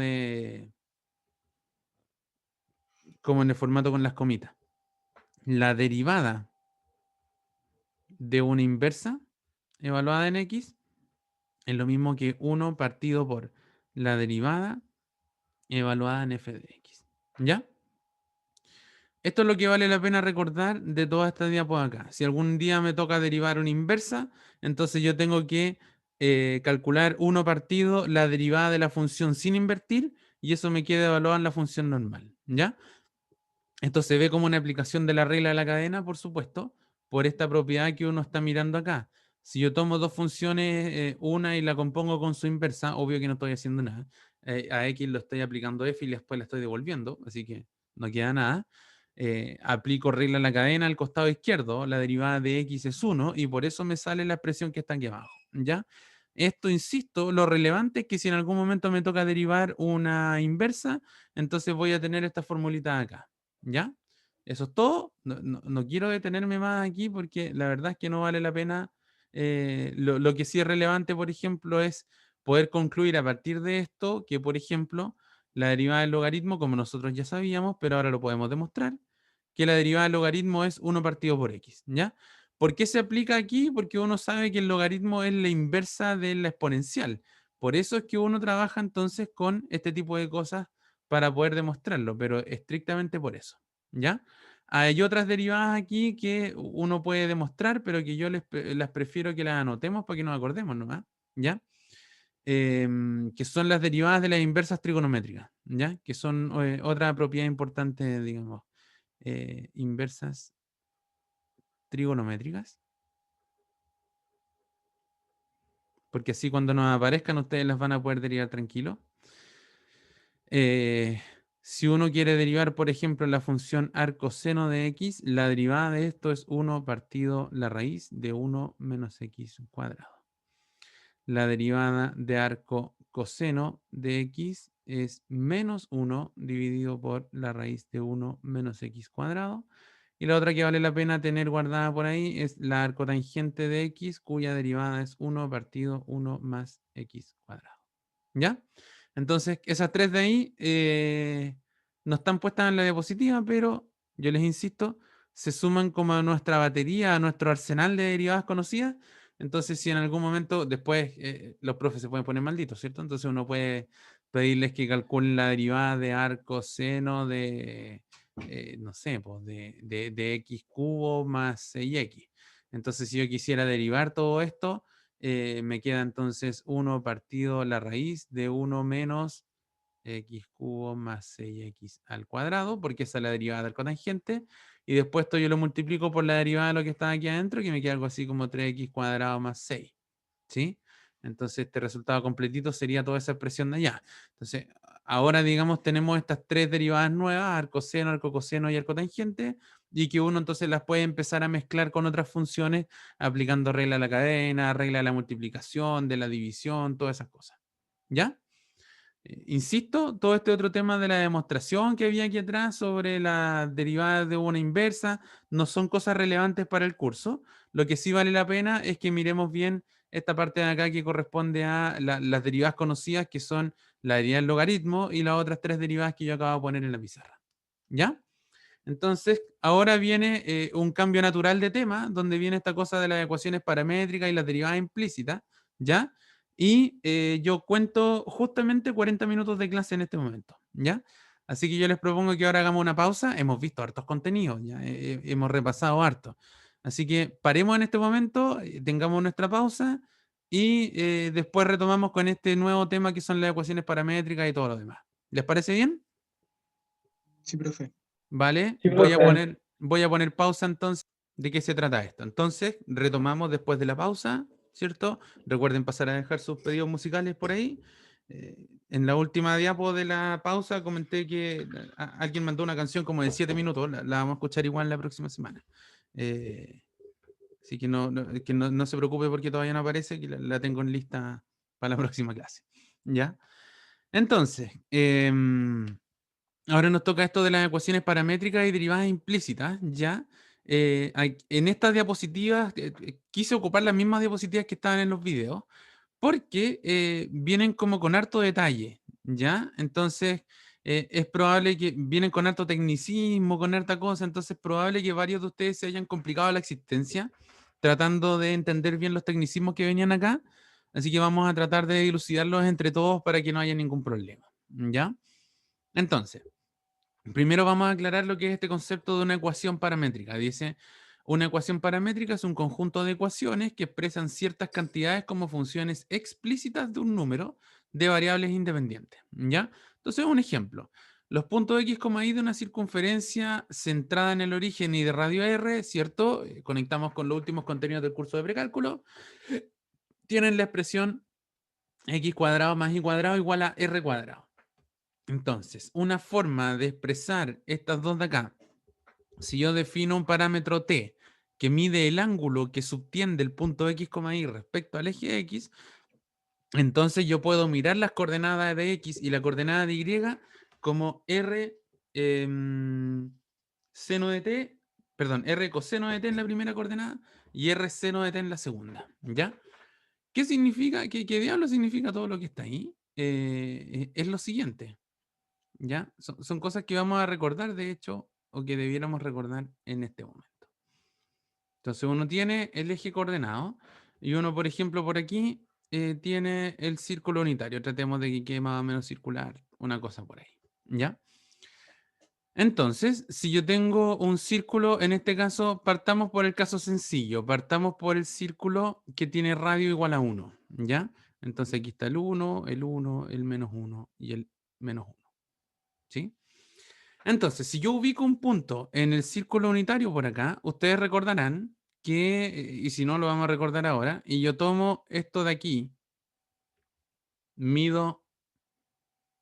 como en el formato con las comitas. La derivada de una inversa evaluada en x es lo mismo que 1 partido por la derivada evaluada en f de x. ¿Ya? Esto es lo que vale la pena recordar de toda esta diapo acá. Si algún día me toca derivar una inversa, entonces yo tengo que calcular 1 partido la derivada de la función sin invertir, y eso me queda evaluado en la función normal, ¿ya? Esto se ve como una aplicación de la regla de la cadena, por supuesto, por esta propiedad que uno está mirando acá. Si yo tomo dos funciones, una y la compongo con su inversa, obvio que no estoy haciendo nada. A X lo estoy aplicando F y después la estoy devolviendo, así que no queda nada. Aplico regla de la cadena al costado izquierdo, la derivada de X es 1 y por eso me sale la expresión que está aquí abajo, ¿ya? Esto, insisto, lo relevante es que si en algún momento me toca derivar una inversa, entonces voy a tener esta formulita acá. ¿Ya? Eso es todo. No quiero detenerme más aquí porque la verdad es que no vale la pena. Lo que sí es relevante, por ejemplo, es poder concluir a partir de esto que, por ejemplo, la derivada del logaritmo, como nosotros ya sabíamos, pero ahora lo podemos demostrar, que la derivada del logaritmo es 1 partido por x, ¿ya? ¿Por qué se aplica aquí? Porque uno sabe que el logaritmo es la inversa de la exponencial. Por eso es que uno trabaja entonces con este tipo de cosas para poder demostrarlo, pero estrictamente por eso, ¿ya? Hay otras derivadas aquí que uno puede demostrar, pero que yo las prefiero que las anotemos para que nos acordemos nomás, ¿ya? Que son las derivadas de las inversas trigonométricas, ¿ya? Que son otra propiedad importante, digamos, inversas trigonométricas, porque así cuando nos aparezcan ustedes las van a poder derivar tranquilo. Si uno quiere derivar, por ejemplo, la función arcoseno de x, la derivada de esto es 1 partido la raíz de 1 menos x cuadrado. La derivada de arco coseno de x es menos 1 dividido por la raíz de 1 menos x cuadrado. Y la otra que vale la pena tener guardada por ahí es la arcotangente de x, cuya derivada es 1 partido 1 más x cuadrado. ¿Ya? Entonces, esas tres de ahí no están puestas en la diapositiva, pero yo les insisto, se suman como a nuestra batería, a nuestro arsenal de derivadas conocidas. Entonces, si en algún momento después los profes se pueden poner malditos, ¿cierto? Entonces uno puede pedirles que calculen la derivada de arco seno de, no sé, pues de x cubo más 6x. Entonces, si yo quisiera derivar todo esto, me queda entonces 1 partido la raíz de 1 menos x cubo más 6x al cuadrado, porque esa es la derivada del cotangente, y después esto yo lo multiplico por la derivada de lo que está aquí adentro, que me queda algo así como 3x cuadrado más 6, ¿sí? Entonces este resultado completito sería toda esa expresión de allá. Entonces, ahora digamos tenemos estas tres derivadas nuevas, arcoseno, arcocoseno y arcotangente, y que uno entonces las puede empezar a mezclar con otras funciones aplicando regla de la cadena, regla de la multiplicación, de la división, todas esas cosas. ¿Ya? Insisto, todo este otro tema de la demostración que había aquí atrás sobre las derivadas de una inversa no son cosas relevantes para el curso. Lo que sí vale la pena es que miremos bien esta parte de acá que corresponde a las derivadas conocidas, que son la derivada del logaritmo y las otras tres derivadas que yo acabo de poner en la pizarra. ¿Ya? Entonces, ahora viene un cambio natural de tema, donde viene esta cosa de las ecuaciones paramétricas y las derivadas implícitas, ¿ya? Y yo cuento justamente 40 minutos de clase en este momento, ¿ya? Así que yo les propongo que ahora hagamos una pausa. Hemos visto hartos contenidos, ya hemos repasado harto. Así que paremos en este momento, tengamos nuestra pausa y después retomamos con este nuevo tema que son las ecuaciones paramétricas y todo lo demás. ¿Les parece bien? Sí, profe. ¿Vale? Sí, profe. Voy a poner pausa entonces. ¿De qué se trata esto? Entonces, retomamos después de la pausa, ¿cierto? Recuerden pasar a dejar sus pedidos musicales por ahí. En la última diapo de la pausa comenté que alguien mandó una canción como de 7 minutos. La vamos a escuchar igual la próxima semana. Así que no se preocupe porque todavía no aparece, que la tengo en lista para la próxima clase. ¿Ya? Entonces, ahora nos toca esto de las ecuaciones paramétricas y derivadas implícitas, ¿ya? En estas diapositivas quise ocupar las mismas diapositivas que estaban en los videos, porque vienen como con harto detalle, ¿ya? Entonces, es probable que vienen con harto tecnicismo, con harta cosa, entonces es probable que varios de ustedes se hayan complicado la existencia tratando de entender bien los tecnicismos que venían acá, así que vamos a tratar de dilucidarlos entre todos para que no haya ningún problema, ¿ya? Entonces, primero vamos a aclarar lo que es este concepto de una ecuación paramétrica. Dice, Una ecuación paramétrica es un conjunto de ecuaciones que expresan ciertas cantidades como funciones explícitas de un número de variables independientes, ¿ya? Entonces, un ejemplo. Los puntos X, Y de una circunferencia centrada en el origen y de radio R, ¿cierto? Conectamos con los últimos contenidos del curso de precálculo. Tienen la expresión X cuadrado más Y cuadrado igual a R cuadrado. Entonces, una forma de expresar estas dos de acá, si yo defino un parámetro t que mide el ángulo que subtiende el punto X, Y respecto al eje X, entonces yo puedo mirar las coordenadas de X y la coordenada de Y como R seno de t, perdón, R coseno de t en la primera coordenada y R seno de t en la segunda, ¿ya? ¿Qué significa? ¿Qué diablo significa todo lo que está ahí? Es lo siguiente, ¿ya? Son cosas que vamos a recordar, de hecho, o que debiéramos recordar en este momento. Entonces uno tiene el eje coordenado y uno, por ejemplo, por aquí tiene el círculo unitario. Tratemos de que quede más o menos circular, una cosa por ahí, ¿ya? Entonces, si yo tengo un círculo, en este caso, partamos por el caso sencillo, partamos por el círculo que tiene radio igual a 1, ¿ya? Entonces aquí está el 1, el menos 1 y el menos 1, ¿sí? Entonces, si yo ubico un punto en el círculo unitario por acá, ustedes recordarán que, y si no lo vamos a recordar ahora, y yo tomo esto de aquí, mido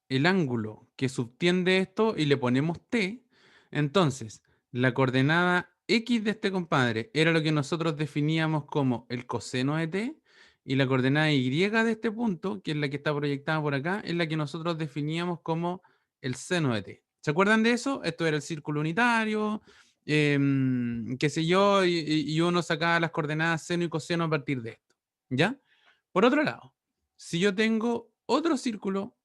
el ángulo que subtiende esto y le ponemos t, entonces la coordenada x de este compadre era lo que nosotros definíamos como el coseno de t, y la coordenada y de este punto, que es la que está proyectada por acá, es la que nosotros definíamos como el seno de t. ¿Se acuerdan de eso? Esto era el círculo unitario, qué sé yo, y uno sacaba las coordenadas seno y coseno a partir de esto, ¿ya? Por otro lado, si yo tengo otro círculo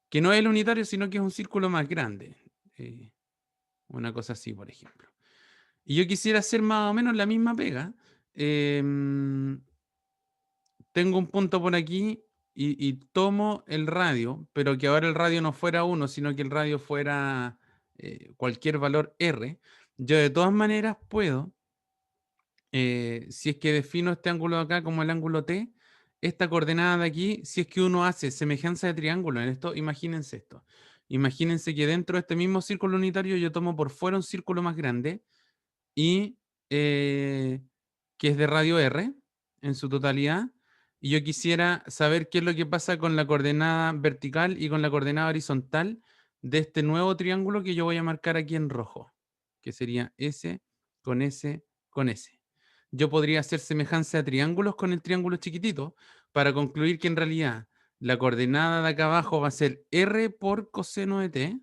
que no es el unitario, sino que es un círculo más grande. Una cosa así, por ejemplo. Y yo quisiera hacer más o menos la misma pega. Tengo un punto por aquí y tomo el radio, pero que ahora el radio no fuera 1, sino que el radio fuera cualquier valor R. Yo de todas maneras puedo, si es que defino este ángulo de acá como el ángulo T, esta coordenada de aquí, si es que uno hace semejanza de triángulo en esto, imagínense esto. Imagínense que dentro de este mismo círculo unitario yo tomo por fuera un círculo más grande y que es de radio R en su totalidad. Y yo quisiera saber qué es lo que pasa con la coordenada vertical y con la coordenada horizontal de este nuevo triángulo que yo voy a marcar aquí en rojo, que sería S con S con S. Yo podría hacer semejanza a triángulos con el triángulo chiquitito para concluir que en realidad la coordenada de acá abajo va a ser R por coseno de t,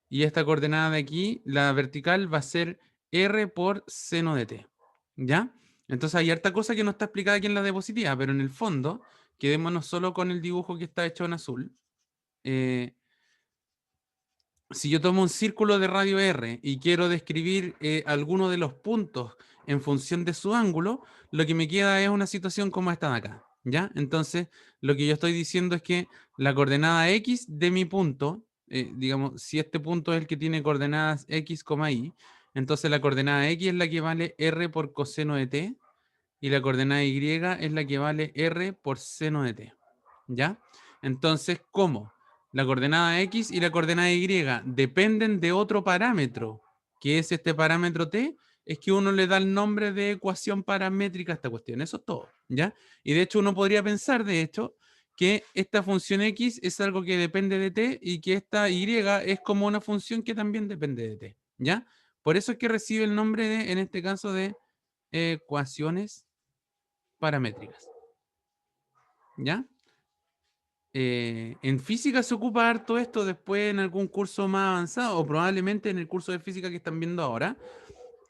y esta coordenada de aquí, la vertical, va a ser R por seno de t, ¿ya? Entonces hay harta cosa que no está explicada aquí en la diapositiva, pero en el fondo, quedémonos solo con el dibujo que está hecho en azul. Si yo tomo un círculo de radio R y quiero describir alguno de los puntos en función de su ángulo, lo que me queda es una situación como esta de acá, ¿ya? Entonces, lo que yo estoy diciendo es que la coordenada X de mi punto, digamos, si este punto es el que tiene coordenadas X, Y, entonces la coordenada X es la que vale R por coseno de t, y la coordenada Y es la que vale R por seno de t, ¿ya? Entonces, ¿cómo? La coordenada X y la coordenada Y dependen de otro parámetro, que es este parámetro t, es que uno le da el nombre de ecuación paramétrica a esta cuestión. Eso es todo, ¿ya? Y de hecho uno podría pensar, de hecho, que esta función X es algo que depende de t y que esta Y es como una función que también depende de t, ¿ya? Por eso es que recibe el nombre de, en este caso, de ecuaciones paramétricas, ¿ya? En física se ocupa harto esto después en algún curso más avanzado, o probablemente en el curso de física que están viendo ahora.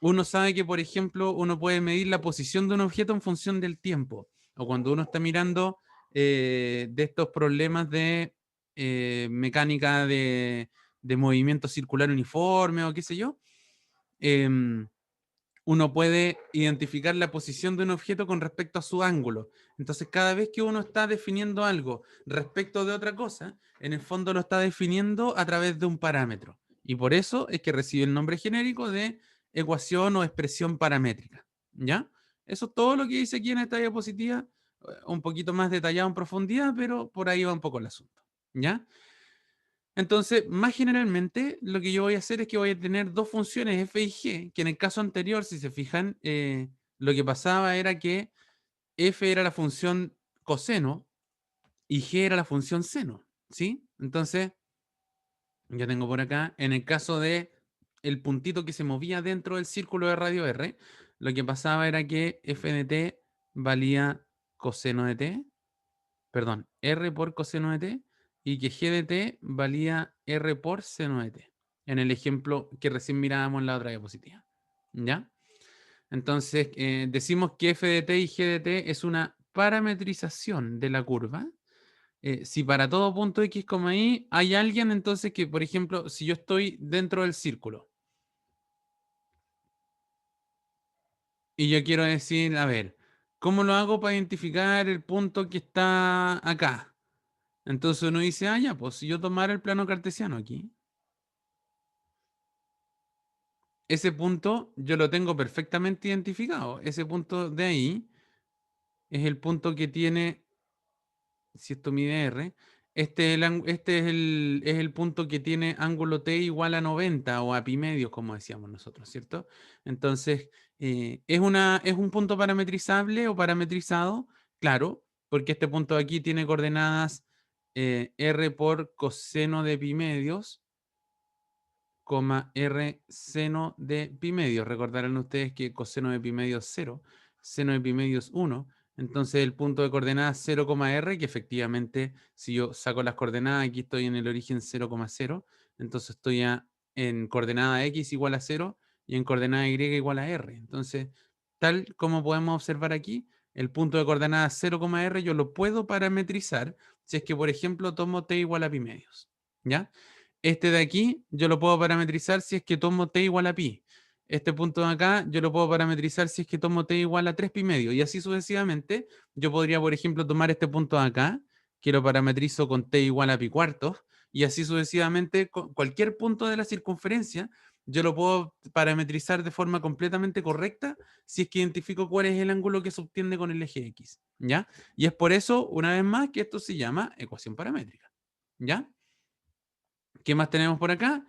Uno sabe que, por ejemplo, uno puede medir la posición de un objeto en función del tiempo, o cuando uno está mirando de estos problemas de mecánica de movimiento circular uniforme o qué sé yo, uno puede identificar la posición de un objeto con respecto a su ángulo. Entonces, cada vez que uno está definiendo algo respecto de otra cosa, en el fondo lo está definiendo a través de un parámetro. Y por eso es que recibe el nombre genérico de ecuación o expresión paramétrica. ¿Ya? Eso es todo lo que dice aquí en esta diapositiva, un poquito más detallado en profundidad, pero por ahí va un poco el asunto. ¿Ya? Entonces, más generalmente, lo que yo voy a hacer es que voy a tener dos funciones f y g, que en el caso anterior, si se fijan, lo que pasaba era que f era la función coseno y g era la función seno, ¿sí? Entonces, yo tengo por acá, en el caso de el puntito que se movía dentro del círculo de radio R, lo que pasaba era que f de t valía coseno de t, perdón, r por coseno de t, y que g de t valía r por seno de t, en el ejemplo que recién mirábamos en la otra diapositiva. ¿Ya? Entonces, decimos que f de t y g de t es una parametrización de la curva. Si para todo punto x, y hay alguien entonces que, por ejemplo, si yo estoy dentro del círculo y yo quiero decir, a ver, ¿cómo lo hago para identificar el punto que está acá? Entonces uno dice, ah, ya, pues si yo tomara el plano cartesiano aquí, ese punto yo lo tengo perfectamente identificado. Ese punto de ahí es el punto que tiene, si esto mide R, este es el punto que tiene ángulo T igual a 90 o a pi medios, como decíamos nosotros, ¿cierto? Entonces, es un punto parametrizable o parametrizado, claro, porque este punto de aquí tiene coordenadas R por coseno de pi medios, R seno de pi medios. Recordarán ustedes que coseno de pi medios es 0, seno de pi medios es 1. Entonces el punto de coordenadas 0, R, que efectivamente si yo saco las coordenadas, aquí estoy en el origen 0,0, entonces estoy en coordenada x igual a 0 y en coordenada y igual a r. Entonces, tal como podemos observar aquí, el punto de coordenadas 0, r yo lo puedo parametrizar si es que, por ejemplo, tomo t igual a pi medios. ¿Ya? Este de aquí yo lo puedo parametrizar si es que tomo t igual a pi. Este punto de acá yo lo puedo parametrizar si es que tomo t igual a 3 pi medio. Y así sucesivamente, yo podría, por ejemplo, tomar este punto de acá, que lo parametrizo con t igual a pi cuartos, y así sucesivamente, cualquier punto de la circunferencia, yo lo puedo parametrizar de forma completamente correcta si es que identifico cuál es el ángulo que se obtiene con el eje X. ¿Ya? Y es por eso, una vez más, que esto se llama ecuación paramétrica. ¿Ya? ¿Qué más tenemos por acá?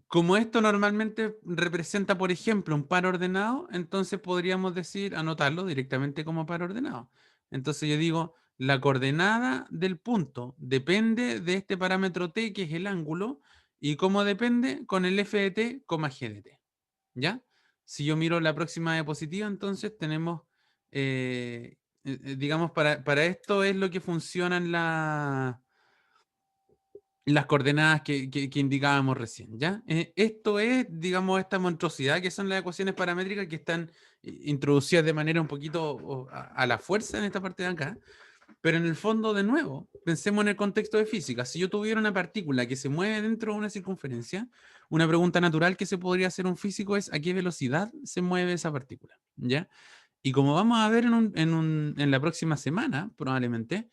Como esto normalmente representa, por ejemplo, un par ordenado, entonces podríamos decir, anotarlo directamente como par ordenado. Entonces yo digo, la coordenada del punto depende de este parámetro t, que es el ángulo, y cómo depende con el f de t, g de t. ¿Ya? Si yo miro la próxima diapositiva, entonces tenemos, digamos, para esto es lo que funcionan las coordenadas que indicábamos recién, ¿ya? Esto es, digamos, esta monstruosidad que son las ecuaciones paramétricas que están introducidas de manera un poquito a la fuerza en esta parte de acá, pero en el fondo, de nuevo, pensemos en el contexto de física. Si yo tuviera una partícula que se mueve dentro de una circunferencia, una pregunta natural que se podría hacer un físico es ¿a qué velocidad se mueve esa partícula? ¿Ya? Y como vamos a ver en la próxima semana, probablemente,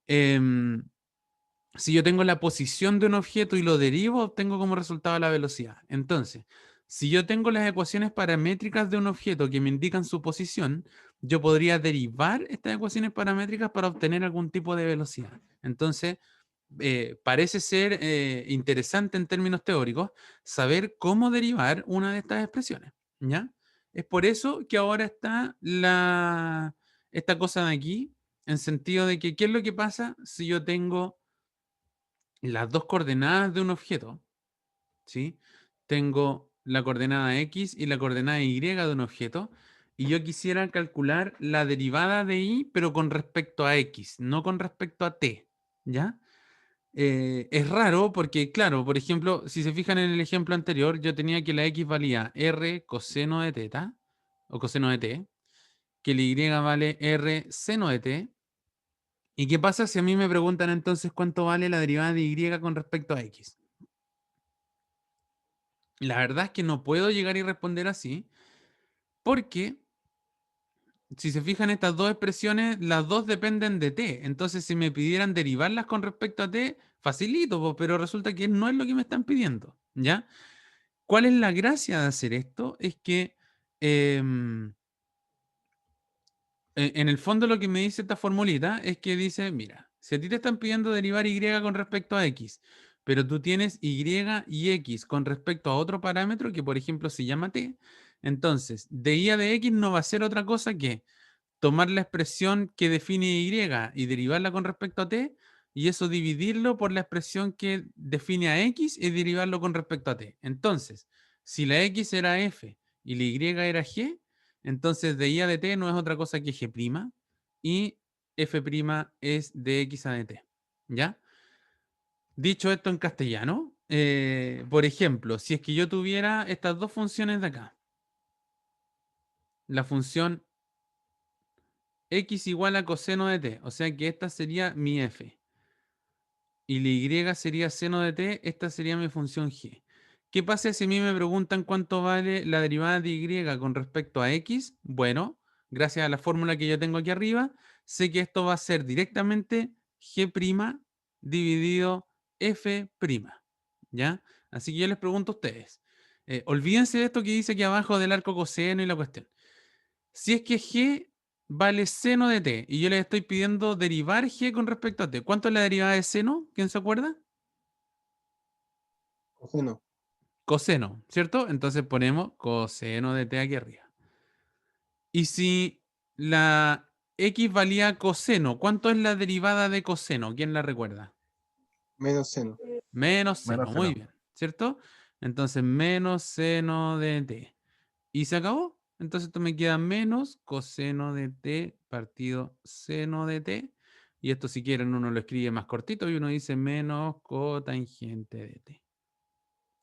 si yo tengo la posición de un objeto y lo derivo, obtengo como resultado la velocidad. Entonces, si yo tengo las ecuaciones paramétricas de un objeto que me indican su posición, yo podría derivar estas ecuaciones paramétricas para obtener algún tipo de velocidad. Entonces, parece ser interesante en términos teóricos saber cómo derivar una de estas expresiones. ¿Ya? Es por eso que ahora está esta cosa de aquí, en sentido de que, ¿qué es lo que pasa si yo tengo las dos coordenadas de un objeto? ¿Sí? Tengo la coordenada x y la coordenada y de un objeto, y yo quisiera calcular la derivada de y, pero con respecto a x, no con respecto a t. ¿Ya? Es raro porque, claro, por ejemplo, si se fijan en el ejemplo anterior, yo tenía que la x valía r coseno de teta, o coseno de t, que la y vale r seno de t. ¿Y qué pasa si a mí me preguntan entonces cuánto vale la derivada de y con respecto a x? La verdad es que no puedo llegar y responder así, porque si se fijan estas dos expresiones, las dos dependen de t. Entonces, si me pidieran derivarlas con respecto a t, facilito, pero resulta que no es lo que me están pidiendo. ¿ya? ¿Cuál es la gracia de hacer esto? Es que en el fondo lo que me dice esta formulita es que dice, mira, si a ti te están pidiendo derivar y con respecto a x, pero tú tienes y x con respecto a otro parámetro que por ejemplo se llama t, entonces de y a de x no va a ser otra cosa que tomar la expresión que define y derivarla con respecto a t, y eso dividirlo por la expresión que define a x y derivarlo con respecto a t. Entonces, si la x era f y la y era g, entonces de y a de t no es otra cosa que g' y f' es de x a de t. ¿Ya? Dicho esto en castellano, por ejemplo, si es que yo tuviera estas dos funciones de acá, la función x igual a coseno de t, o sea que esta sería mi f, y la y sería seno de t, esta sería mi función g. ¿Qué pasa si a mí me preguntan cuánto vale la derivada de y con respecto a x? Bueno, gracias a la fórmula que yo tengo aquí arriba, sé que esto va a ser directamente g' dividido f', ¿ya? Así que yo les pregunto a ustedes, olvídense de esto que dice aquí abajo del arco coseno y la cuestión. Si es que g vale seno de t y yo les estoy pidiendo derivar g con respecto a t, ¿cuánto es la derivada de seno? ¿Quién se acuerda? Coseno. Coseno, ¿cierto? Entonces ponemos coseno de t aquí arriba. Y si la x valía coseno, ¿cuánto es la derivada de coseno? ¿Quién la recuerda? Menos seno. Menos seno, Menos muy seno. bien, ¿cierto? Entonces menos seno de t. Y se acabó. Entonces esto me queda menos coseno de t partido seno de t. Y esto si quieren uno lo escribe más cortito y uno dice menos cotangente de t.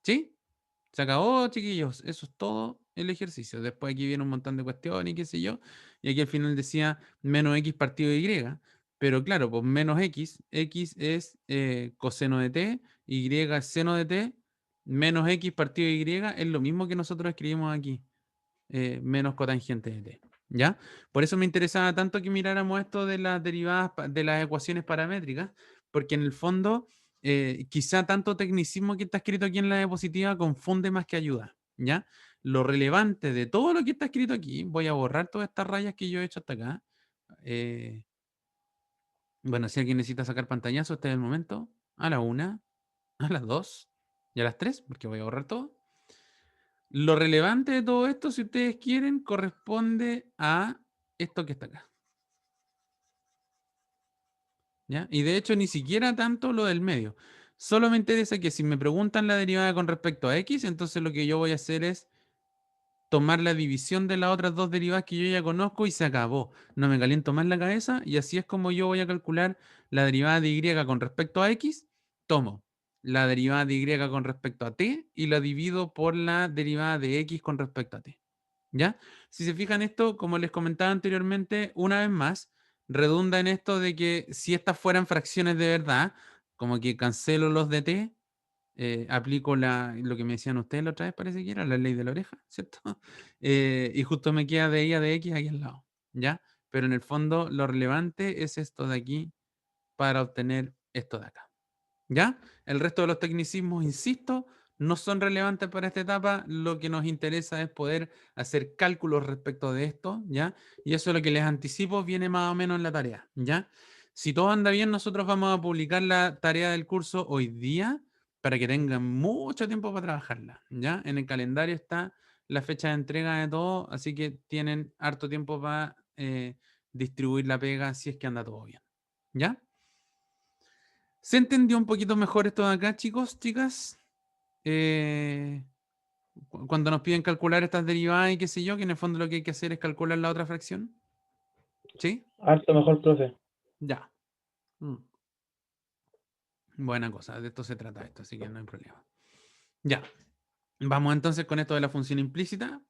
¿Sí? Se acabó, chiquillos. Eso es todo el ejercicio. Después aquí viene un montón de cuestiones y qué sé yo. Y aquí al final decía menos x partido de y. Pero claro, pues menos x es coseno de t, y es seno de t, menos x partido de y es lo mismo que nosotros escribimos aquí. Menos cotangente de t. ¿Ya? Por eso me interesaba tanto que miráramos esto de las derivadas de las ecuaciones paramétricas, porque en el fondo quizá tanto tecnicismo que está escrito aquí en la diapositiva confunde más que ayuda. ¿Ya? Lo relevante de todo lo que está escrito aquí, voy a borrar todas estas rayas que yo he hecho hasta acá. Bueno, si alguien necesita sacar pantallazo, este es el momento. A la 1, a las 2 y a las 3, porque voy a borrar todo. Lo relevante de todo esto, si ustedes quieren, corresponde a esto que está acá. ¿Ya? Y de hecho, ni siquiera tanto lo del medio. Solo me interesa que si me preguntan la derivada con respecto a x, entonces lo que yo voy a hacer es tomar la división de las otras dos derivadas que yo ya conozco y se acabó. No me caliento más la cabeza y así es como yo voy a calcular la derivada de y con respecto a x. Tomo la derivada de y con respecto a t y la divido por la derivada de x con respecto a t. ¿Ya? Si se fijan esto, como les comentaba anteriormente, una vez más, redunda en esto de que si estas fueran fracciones de verdad, como que cancelo los de t, aplico lo que me decían ustedes la otra vez, parece que era la ley de la oreja, ¿cierto? Y justo me queda de y a de x aquí al lado, ¿ya? Pero en el fondo lo relevante es esto de aquí para obtener esto de acá. ¿Ya? El resto de los tecnicismos, insisto, no son relevantes para esta etapa. Lo que nos interesa es poder hacer cálculos respecto de esto, ¿ya? Y eso es lo que les anticipo, viene más o menos en la tarea, ¿ya? Si todo anda bien, nosotros vamos a publicar la tarea del curso hoy día para que tengan mucho tiempo para trabajarla, ¿ya? En el calendario está la fecha de entrega de todo, así que tienen harto tiempo para distribuir la pega si es que anda todo bien, ¿ya? ¿Se entendió un poquito mejor esto de acá, chicos, chicas? Cuando nos piden calcular estas derivadas y qué sé yo, que en el fondo lo que hay que hacer es calcular la otra fracción. ¿Sí? Harto mejor, profe. Ya. Buena cosa, de esto se trata esto, así que no hay problema. Ya. Vamos entonces con esto de la función implícita.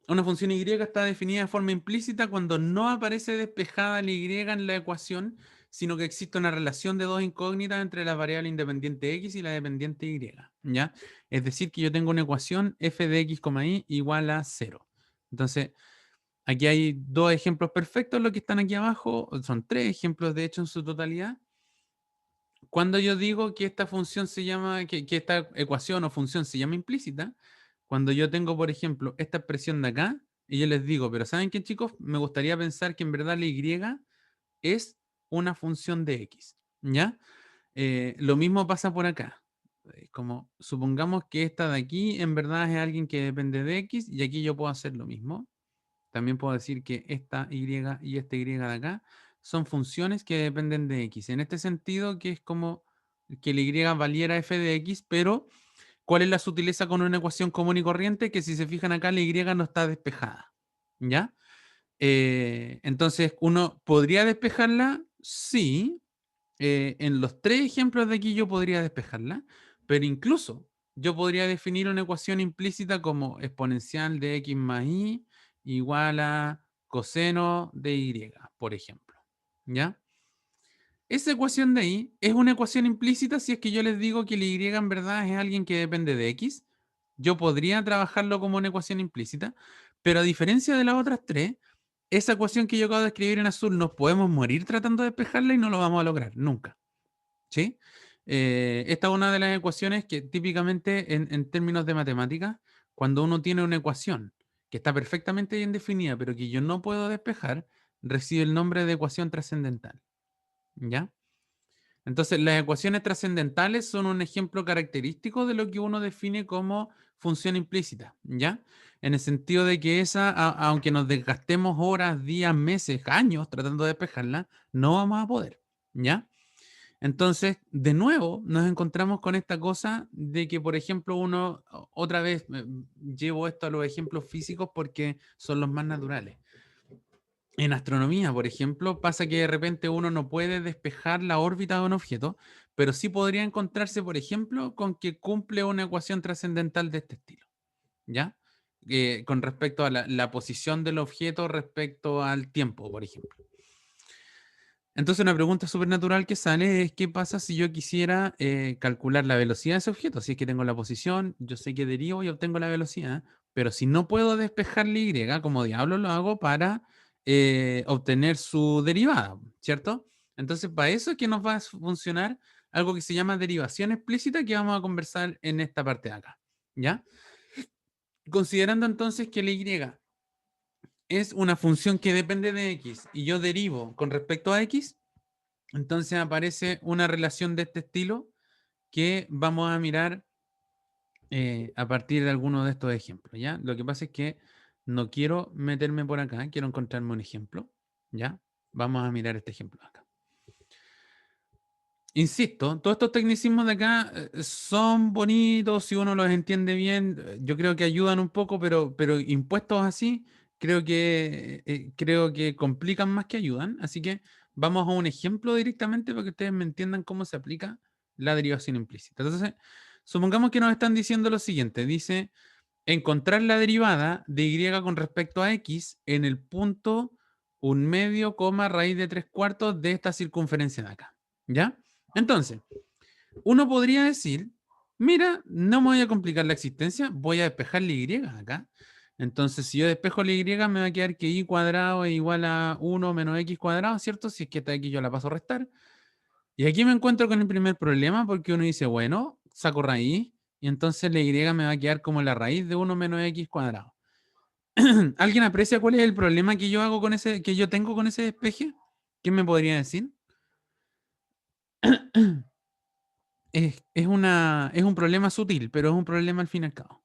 Una función y está definida de forma implícita cuando no aparece despejada la y en la ecuación, sino que existe una relación de dos incógnitas entre la variable independiente x y la dependiente y, ¿ya? Es decir, que yo tengo una ecuación f de x, y igual a 0. Entonces, aquí hay dos ejemplos perfectos, los que están aquí abajo, son tres ejemplos de hecho en su totalidad. cuando yo digo que esta función se llama, que esta ecuación o función se llama implícita, cuando yo tengo, por ejemplo, esta expresión de acá, y yo les digo, pero ¿saben qué, chicos? Me gustaría pensar que en verdad la y es una función de x, ¿ya? Lo mismo pasa por acá. Como supongamos que esta de aquí en verdad es alguien que depende de x, y aquí yo puedo hacer lo mismo. También puedo decir que esta y y esta y de acá son funciones que dependen de x. En este sentido, que es como que la y valiera f de x, pero ¿cuál es la sutileza con una ecuación común y corriente? Que si se fijan acá, la y no está despejada. ¿Ya? Entonces, ¿uno podría despejarla? Sí. En los tres ejemplos de aquí yo podría despejarla, pero incluso yo podría definir una ecuación implícita como exponencial de x más y igual a coseno de y, por ejemplo. ¿Ya? Esa ecuación de ahí es una ecuación implícita si es que yo les digo que la y en verdad es alguien que depende de x. Yo podría trabajarlo como una ecuación implícita, pero a diferencia de las otras tres, esa ecuación que yo acabo de escribir en azul nos podemos morir tratando de despejarla y no lo vamos a lograr nunca. ¿Sí? Esta es una de las ecuaciones que típicamente en términos de matemáticas, cuando uno tiene una ecuación que está perfectamente bien definida, pero que yo no puedo despejar, recibe el nombre de ecuación trascendental. ¿Ya? Entonces, las ecuaciones trascendentales son un ejemplo característico de lo que uno define como función implícita, ¿ya? En el sentido de que esa, aunque nos desgastemos horas, días, meses, años tratando de despejarla, no vamos a poder, ¿ya? Entonces, de nuevo, nos encontramos con esta cosa de que, por ejemplo, uno, otra vez llevo esto a los ejemplos físicos porque son los más naturales. En astronomía, por ejemplo, pasa que de repente uno no puede despejar la órbita de un objeto, pero sí podría encontrarse, por ejemplo, con que cumple una ecuación trascendental de este estilo, ¿ya? Con respecto a la posición del objeto respecto al tiempo, por ejemplo. Entonces, una pregunta súper natural que sale es: ¿qué pasa si yo quisiera calcular la velocidad de ese objeto? Si es que tengo la posición, yo sé que derivo y obtengo la velocidad, pero si no puedo despejar la y, como diablo lo hago para obtener su derivada, ¿cierto? Entonces, para eso es que nos va a funcionar algo que se llama derivación explícita, que vamos a conversar en esta parte de acá, ¿ya? Considerando entonces que la y es una función que depende de x y yo derivo con respecto a x, entonces aparece una relación de este estilo que vamos a mirar a partir de alguno de estos ejemplos, ¿ya? Lo que pasa es que no quiero meterme por acá, quiero encontrarme un ejemplo, ¿ya? Vamos a mirar este ejemplo acá. Insisto, todos estos tecnicismos de acá son bonitos, si uno los entiende bien, yo creo que ayudan un poco, pero impuestos así, creo que complican más que ayudan. Así que vamos a un ejemplo directamente para que ustedes me entiendan cómo se aplica la derivación implícita. Entonces, supongamos que nos están diciendo lo siguiente. Dice, encontrar la derivada de y con respecto a x en el punto 1/2, raíz de 3/4 de esta circunferencia de acá. ¿Ya? Entonces, uno podría decir, mira, no me voy a complicar la existencia, voy a despejar la y acá. Entonces, si yo despejo la y, me va a quedar que y cuadrado es igual a 1 menos x cuadrado, ¿cierto? Si es que esta x yo la paso a restar. Y aquí me encuentro con el primer problema porque uno dice, bueno, saco raíz y entonces la y me va a quedar como la raíz de 1 menos x cuadrado. ¿Alguien aprecia cuál es el problema que yo hago con ese, que yo tengo con ese despeje? ¿Quién me podría decir? Es un problema sutil, pero es un problema al fin y al cabo.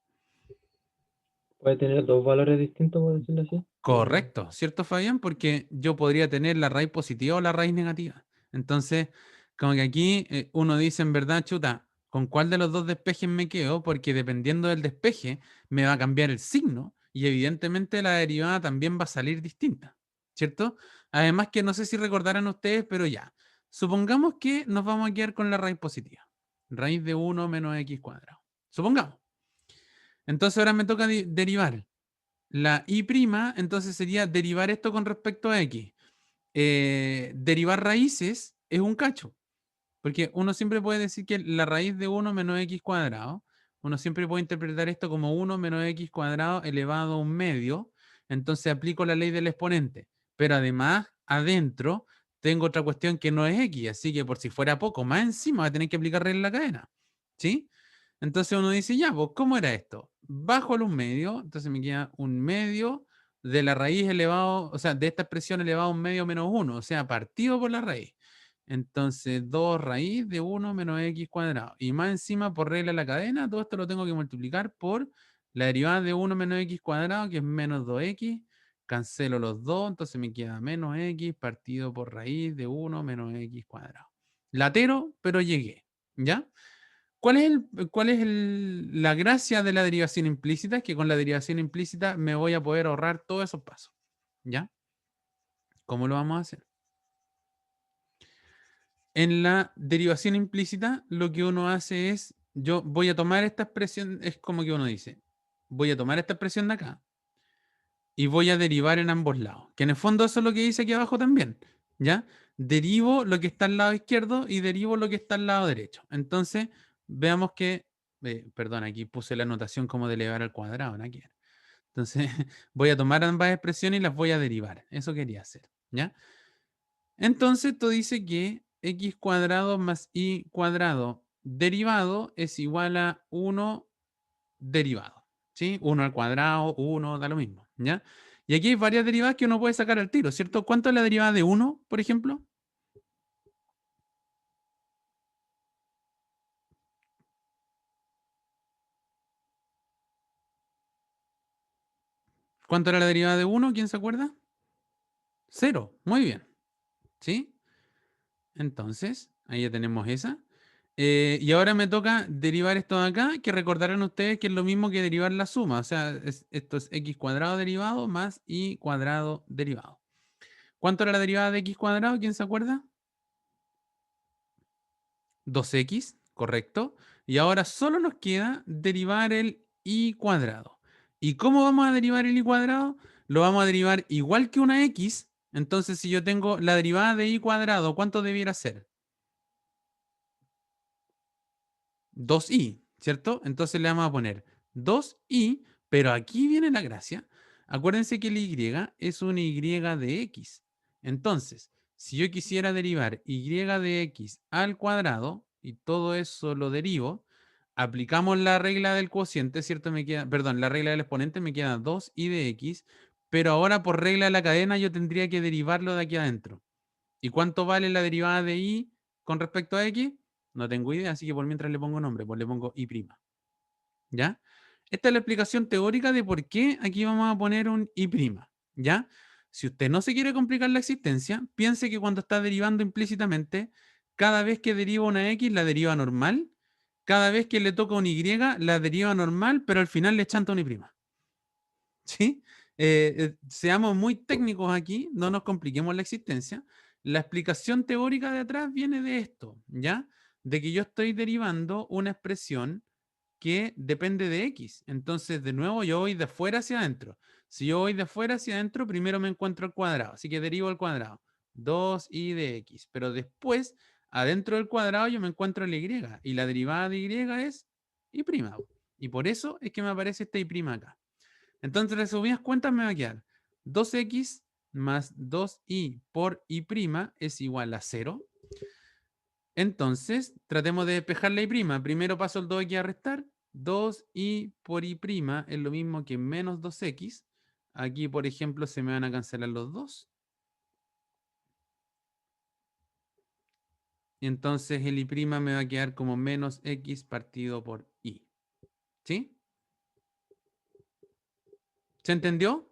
Puede tener dos valores distintos, por decirlo así. Correcto, ¿cierto, Fabián? Porque yo podría tener la raíz positiva o la raíz negativa. Entonces, como que aquí uno dice en verdad, chuta, ¿con cuál de los dos despejes me quedo? Porque dependiendo del despeje, me va a cambiar el signo y evidentemente la derivada también va a salir distinta, ¿cierto? Además que no sé si recordarán ustedes, pero ya, supongamos que nos vamos a quedar con la raíz positiva. Raíz de 1 menos x cuadrado. Supongamos. Entonces ahora me toca derivar la y', entonces sería derivar esto con respecto a x. Derivar raíces es un cacho, porque uno siempre puede decir que la raíz de 1 menos x cuadrado, uno siempre puede interpretar esto como 1 menos x cuadrado elevado a 1/2, entonces aplico la ley del exponente, pero además adentro tengo otra cuestión que no es X, así que por si fuera poco, más encima va a tener que aplicar regla en la cadena, ¿sí? Entonces uno dice, ya, pues, ¿cómo era esto? Bajo un medio, entonces me queda un medio de la raíz elevado, o sea, de esta expresión elevado a un medio menos 1, o sea, partido por la raíz. Entonces, 2 raíz de 1 menos x cuadrado. Y más encima, por regla de la cadena, todo esto lo tengo que multiplicar por la derivada de 1 menos x cuadrado, que es menos 2x. Cancelo los dos, entonces me queda menos x partido por raíz de 1 menos x cuadrado. Latero, pero llegué, ¿ya? ¿Cuál es la gracia de la derivación implícita? Que con la derivación implícita me voy a poder ahorrar todos esos pasos, ¿ya? ¿Cómo lo vamos a hacer? En la derivación implícita, lo que uno hace es, yo voy a tomar esta expresión, es como que uno dice, voy a tomar esta expresión de acá y voy a derivar en ambos lados. Que en el fondo eso es lo que dice aquí abajo también, ¿ya? Derivo lo que está al lado izquierdo y derivo lo que está al lado derecho. Entonces, veamos que, perdón, aquí puse la notación como de elevar al cuadrado, ¿no? Entonces, voy a tomar ambas expresiones y las voy a derivar. Eso quería hacer, ¿ya? Entonces, esto dice que x cuadrado más y cuadrado derivado es igual a 1 derivado, ¿sí? 1 al cuadrado, 1, da lo mismo, ¿ya? Y aquí hay varias derivadas que uno puede sacar al tiro, ¿cierto? ¿Cuánto es la derivada de 1, por ejemplo? ¿Cuánto era la derivada de 1? ¿Quién se acuerda? 0, muy bien, ¿sí? Entonces, ahí ya tenemos esa. Y ahora me toca derivar esto de acá, que recordarán ustedes que es lo mismo que derivar la suma. O sea, esto es x cuadrado derivado más y cuadrado derivado. ¿Cuánto era la derivada de x cuadrado? ¿Quién se acuerda? 2x, correcto. Y ahora solo nos queda derivar el y cuadrado. ¿Y cómo vamos a derivar el y cuadrado? Lo vamos a derivar igual que una x. Entonces, si yo tengo la derivada de y cuadrado, ¿cuánto debiera ser? 2i, ¿cierto? Entonces le vamos a poner 2i, pero aquí viene la gracia. Acuérdense que el y es una y de x. Entonces, si yo quisiera derivar y de x al cuadrado, y todo eso lo derivo, aplicamos la regla del cociente, ¿cierto? Me queda, perdón, la regla del exponente me queda 2i de x, pero ahora por regla de la cadena yo tendría que derivarlo de aquí adentro. ¿Y cuánto vale la derivada de y con respecto a x? No tengo idea, así que por mientras le pongo nombre, pues le pongo y'. ¿Ya? Esta es la explicación teórica de por qué aquí vamos a poner un y'. ¿Ya? Si usted no se quiere complicar la existencia, piense que cuando está derivando implícitamente, cada vez que deriva una x, la deriva normal. Cada vez que le toca un y, la deriva normal, pero al final le chanta un y'. ¿Sí? Seamos muy técnicos aquí, no nos compliquemos la existencia. La explicación teórica de atrás viene de esto, ¿ya? De que yo estoy derivando una expresión que depende de x. Entonces, de nuevo, yo voy de fuera hacia adentro. Si yo voy de fuera hacia adentro, primero me encuentro al cuadrado. Así que derivo al cuadrado. 2i de x. Pero después, adentro del cuadrado, yo me encuentro el y. Y la derivada de y es y'. Y por eso es que me aparece este y' acá. Entonces, resumidas cuentas, me va a quedar 2x más 2i por y' es igual a 0. Entonces, tratemos de despejar la y'. Primero paso el 2x a restar. 2i por y' es lo mismo que menos 2x. Aquí, por ejemplo, se me van a cancelar los 2. Y entonces el y' me va a quedar como menos x partido por y. ¿Sí? ¿Se entendió?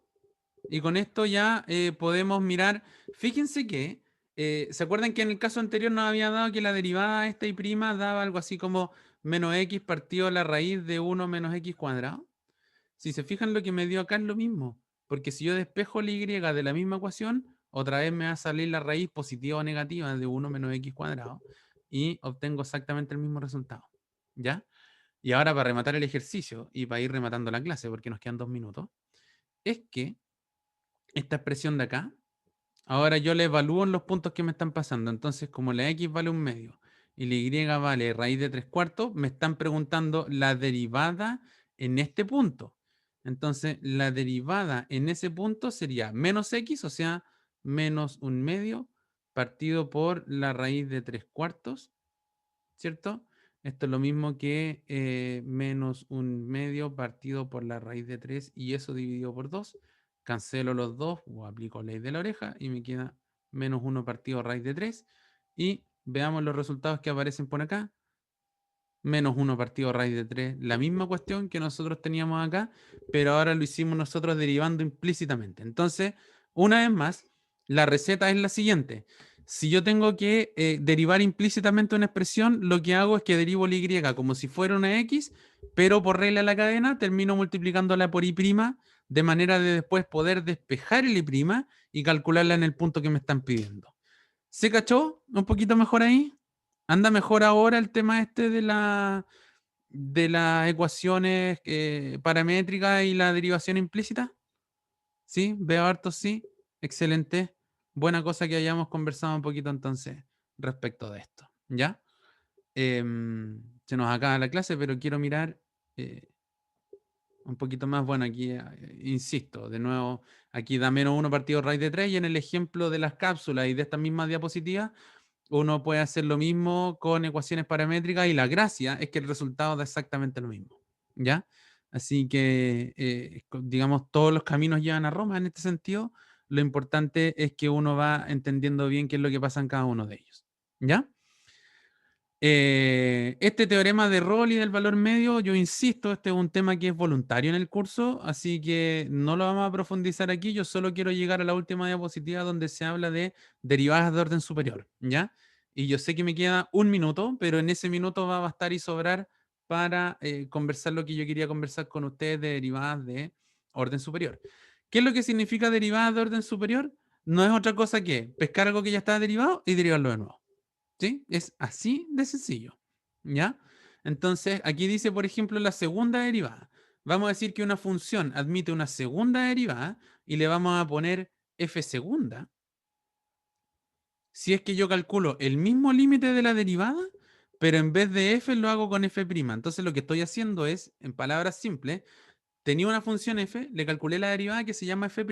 Y con esto ya podemos mirar. Fíjense que, ¿se acuerdan que en el caso anterior nos había dado que la derivada de esta y' daba algo así como menos x partido a la raíz de 1 menos x cuadrado? Si se fijan, lo que me dio acá es lo mismo. Porque si yo despejo la y de la misma ecuación, otra vez me va a salir la raíz positiva o negativa de 1 menos x cuadrado. Y obtengo exactamente el mismo resultado. ¿Ya? Y ahora para rematar el ejercicio y para ir rematando la clase, porque nos quedan 2 minutos, es que esta expresión de acá, ahora yo le evalúo en los puntos que me están pasando. Entonces, como la x vale un medio y la y vale raíz de 3/4, me están preguntando la derivada en este punto. Entonces, la derivada en ese punto sería menos x, o sea, menos un medio, partido por la raíz de 3/4, ¿cierto? Esto es lo mismo que menos 1/2 partido por la raíz de 3 y eso dividido por 2. Cancelo los dos o aplico ley de la oreja y me queda menos 1 partido raíz de 3. Y veamos los resultados que aparecen por acá. Menos 1 partido raíz de 3. La misma cuestión que nosotros teníamos acá, pero ahora lo hicimos nosotros derivando implícitamente. Entonces, una vez más, la receta es la siguiente. Si yo tengo que derivar implícitamente una expresión, lo que hago es que derivo la y como si fuera una x, pero por regla de la cadena termino multiplicándola por y', de manera de después poder despejar el y' y calcularla en el punto que me están pidiendo. ¿Se cachó un poquito mejor ahí? ¿Anda mejor ahora el tema este de las ecuaciones paramétricas y la derivación implícita? ¿Sí? Veo harto sí. Excelente. Buena cosa que hayamos conversado un poquito entonces respecto de esto. ¿Ya? Se nos acaba la clase, pero quiero mirar un poquito más. Bueno, aquí insisto, de nuevo, aquí da menos 1 partido raíz de 3 y en el ejemplo de las cápsulas y de estas mismas diapositivas, uno puede hacer lo mismo con ecuaciones paramétricas y la gracia es que el resultado da exactamente lo mismo. ¿Ya? Así que, digamos, todos los caminos llevan a Roma en este sentido. Lo importante es que uno va entendiendo bien qué es lo que pasa en cada uno de ellos. ¿Ya? Este teorema de Rolli del valor medio, yo insisto, este es un tema que es voluntario en el curso, así que no lo vamos a profundizar aquí. Yo solo quiero llegar a la última diapositiva donde se habla de derivadas de orden superior, ¿ya? Y yo sé que me queda 1 minuto, pero en ese minuto va a bastar y sobrar para conversar lo que yo quería conversar con ustedes de derivadas de orden superior. ¿Qué es lo que significa derivadas de orden superior? No es otra cosa que pescar algo que ya está derivado y derivarlo de nuevo. ¿Sí? Es así de sencillo. ¿Ya? Entonces, aquí dice, por ejemplo, la segunda derivada. Vamos a decir que una función admite una segunda derivada y le vamos a poner f segunda. Si es que yo calculo el mismo límite de la derivada, pero en vez de f lo hago con f'. Entonces, lo que estoy haciendo es, en palabras simples, tenía una función f, le calculé la derivada que se llama f',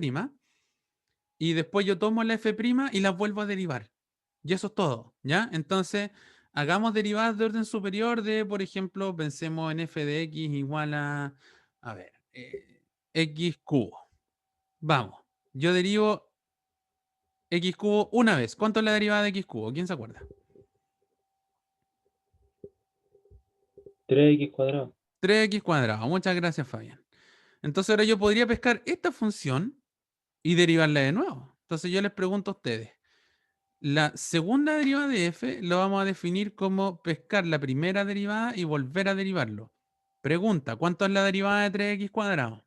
y después yo tomo la f' y la vuelvo a derivar. Y eso es todo, ¿ya? Entonces, hagamos derivadas de orden superior de, por ejemplo, pensemos en f de x igual a ver, x cubo. Vamos, yo derivo x cubo una vez. ¿Cuánto es la derivada de x cubo? ¿Quién se acuerda? 3x cuadrado. 3x cuadrado. Muchas gracias, Fabián. Entonces ahora yo podría pescar esta función y derivarla de nuevo. Entonces yo les pregunto a ustedes, la segunda derivada de f lo vamos a definir como pescar la primera derivada y volver a derivarlo. Pregunta, ¿cuánto es la derivada de 3x cuadrado?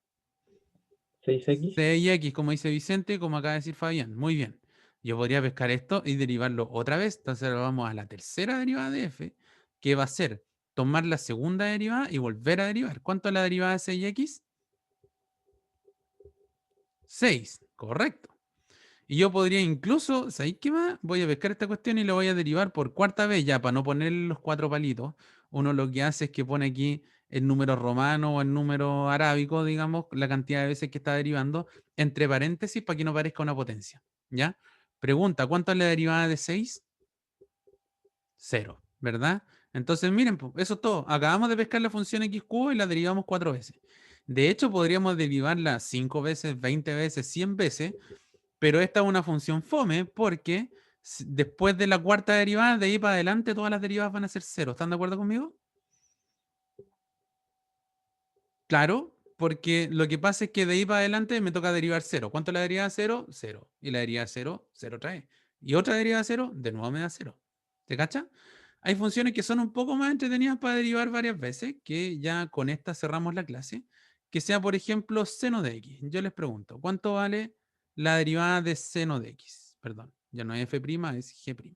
6x. 6x, como dice Vicente, como acaba de decir Fabián. Muy bien. Yo podría pescar esto y derivarlo otra vez. Entonces ahora vamos a la tercera derivada de f, que va a ser tomar la segunda derivada y volver a derivar. ¿Cuánto es la derivada de 6x? 6, correcto. Y yo podría incluso, ¿sabéis qué más? Voy a pescar esta cuestión y lo voy a derivar por cuarta vez ya, para no ponerle los 4 palitos. Uno lo que hace es que pone aquí el número romano o el número arábico, digamos, la cantidad de veces que está derivando, entre paréntesis para que no parezca una potencia. ¿Ya? Pregunta, ¿cuánto es la derivada de 6? 0, ¿verdad? Entonces, miren, pues, eso es todo. Acabamos de pescar la función x cubo y la derivamos 4 veces. De hecho, podríamos derivarla 5 veces, 20 veces, 100 veces, pero esta es una función fome porque después de la cuarta derivada, de ahí para adelante, todas las derivadas van a ser 0. ¿Están de acuerdo conmigo? Claro, porque lo que pasa es que de ahí para adelante me toca derivar 0. ¿Cuánto es la derivada de 0? 0. Y la derivada de 0, 0 otra vez. Y otra derivada de 0, de nuevo me da 0. ¿Te cacha? Hay funciones que son un poco más entretenidas para derivar varias veces, que ya con esta cerramos la clase, que sea, por ejemplo, seno de x. Yo les pregunto, ¿cuánto vale la derivada de seno de x? Perdón, ya no es f', es g'.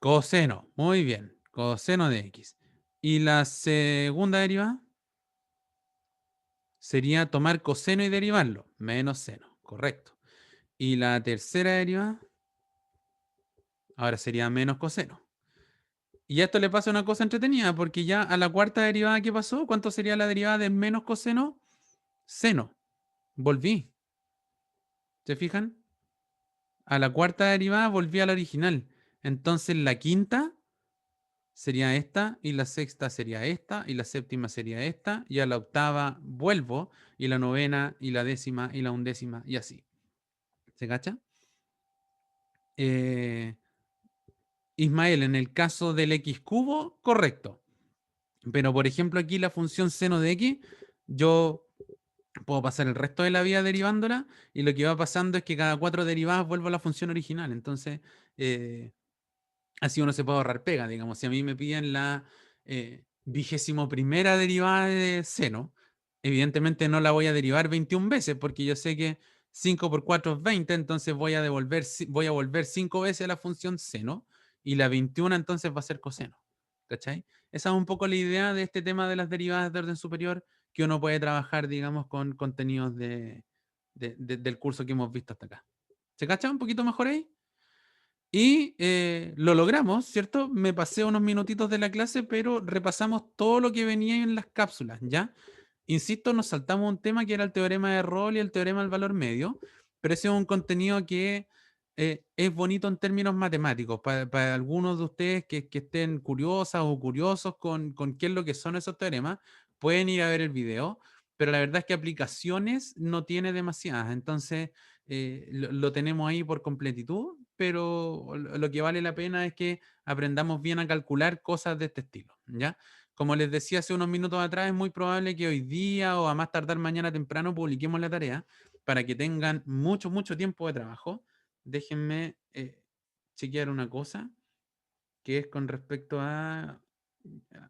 Coseno, muy bien, coseno de x. Y la segunda derivada sería tomar coseno y derivarlo, menos seno, correcto. Y la tercera derivada, ahora sería menos coseno. Y a esto le pasa una cosa entretenida, porque ya a la cuarta derivada que pasó, ¿cuánto sería la derivada de menos coseno? Seno. Volví. ¿Se fijan? a la cuarta derivada volví a la original. Entonces la quinta sería esta, y la sexta sería esta, y la séptima sería esta, y a la octava vuelvo, y la novena, y la décima, y la undécima, y así. ¿Se cacha? Ismael, en el caso del x cubo, correcto. Pero, por ejemplo, aquí la función seno de x, yo puedo pasar el resto de la vida derivándola, y lo que va pasando es que cada 4 derivadas vuelvo a la función original. Entonces, así uno se puede ahorrar pega, digamos. Si a mí me piden la 21ª derivada de seno, evidentemente no la voy a derivar 21 veces, porque yo sé que 5 por 4 es 20, entonces voy a volver 5 veces a la función seno, y la 21 entonces va a ser coseno. ¿Cachai? Esa es un poco la idea de este tema de las derivadas de orden superior, que uno puede trabajar, digamos, con contenidos del curso que hemos visto hasta acá. ¿Se cacha un poquito mejor ahí? Y lo logramos, ¿cierto? Me pasé unos minutitos de la clase, pero repasamos todo lo que venía en las cápsulas, ¿ya? Insisto, nos saltamos un tema que era el teorema de Rolle y el teorema del valor medio, pero ese es un contenido que es bonito en términos matemáticos. Para algunos de ustedes que estén curiosas o curiosos con qué es lo que son esos teoremas, pueden ir a ver el video, pero la verdad es que aplicaciones no tiene demasiadas, entonces lo tenemos ahí por completitud, pero lo que vale la pena es que aprendamos bien a calcular cosas de este estilo, ¿ya? Como les decía hace unos minutos atrás, es muy probable que hoy día o a más tardar mañana temprano publiquemos la tarea para que tengan mucho, mucho tiempo de trabajo. Déjenme chequear una cosa, que es con respecto a...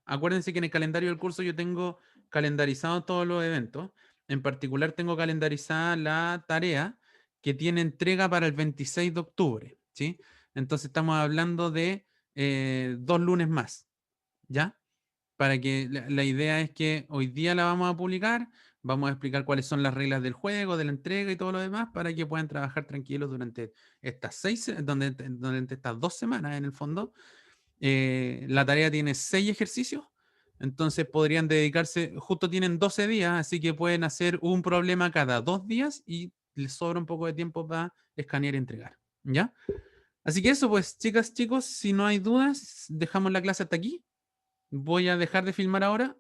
Acuérdense que en el calendario del curso yo tengo calendarizados todos los eventos. En particular tengo calendarizada la tarea que tiene entrega para el 26 de octubre, ¿sí? Entonces estamos hablando de 2 lunes más, ¿ya? Para que la idea es que hoy día la vamos a publicar, vamos a explicar cuáles son las reglas del juego, de la entrega y todo lo demás, para que puedan trabajar tranquilos durante estas durante estas 2 semanas en el fondo. La tarea tiene 6 ejercicios, entonces podrían dedicarse, justo tienen 12 días, así que pueden hacer un problema cada 2 días y les sobra un poco de tiempo para escanear y entregar, ¿ya? Así que eso, pues, chicas, chicos, si no hay dudas, dejamos la clase hasta aquí. Voy a dejar de filmar ahora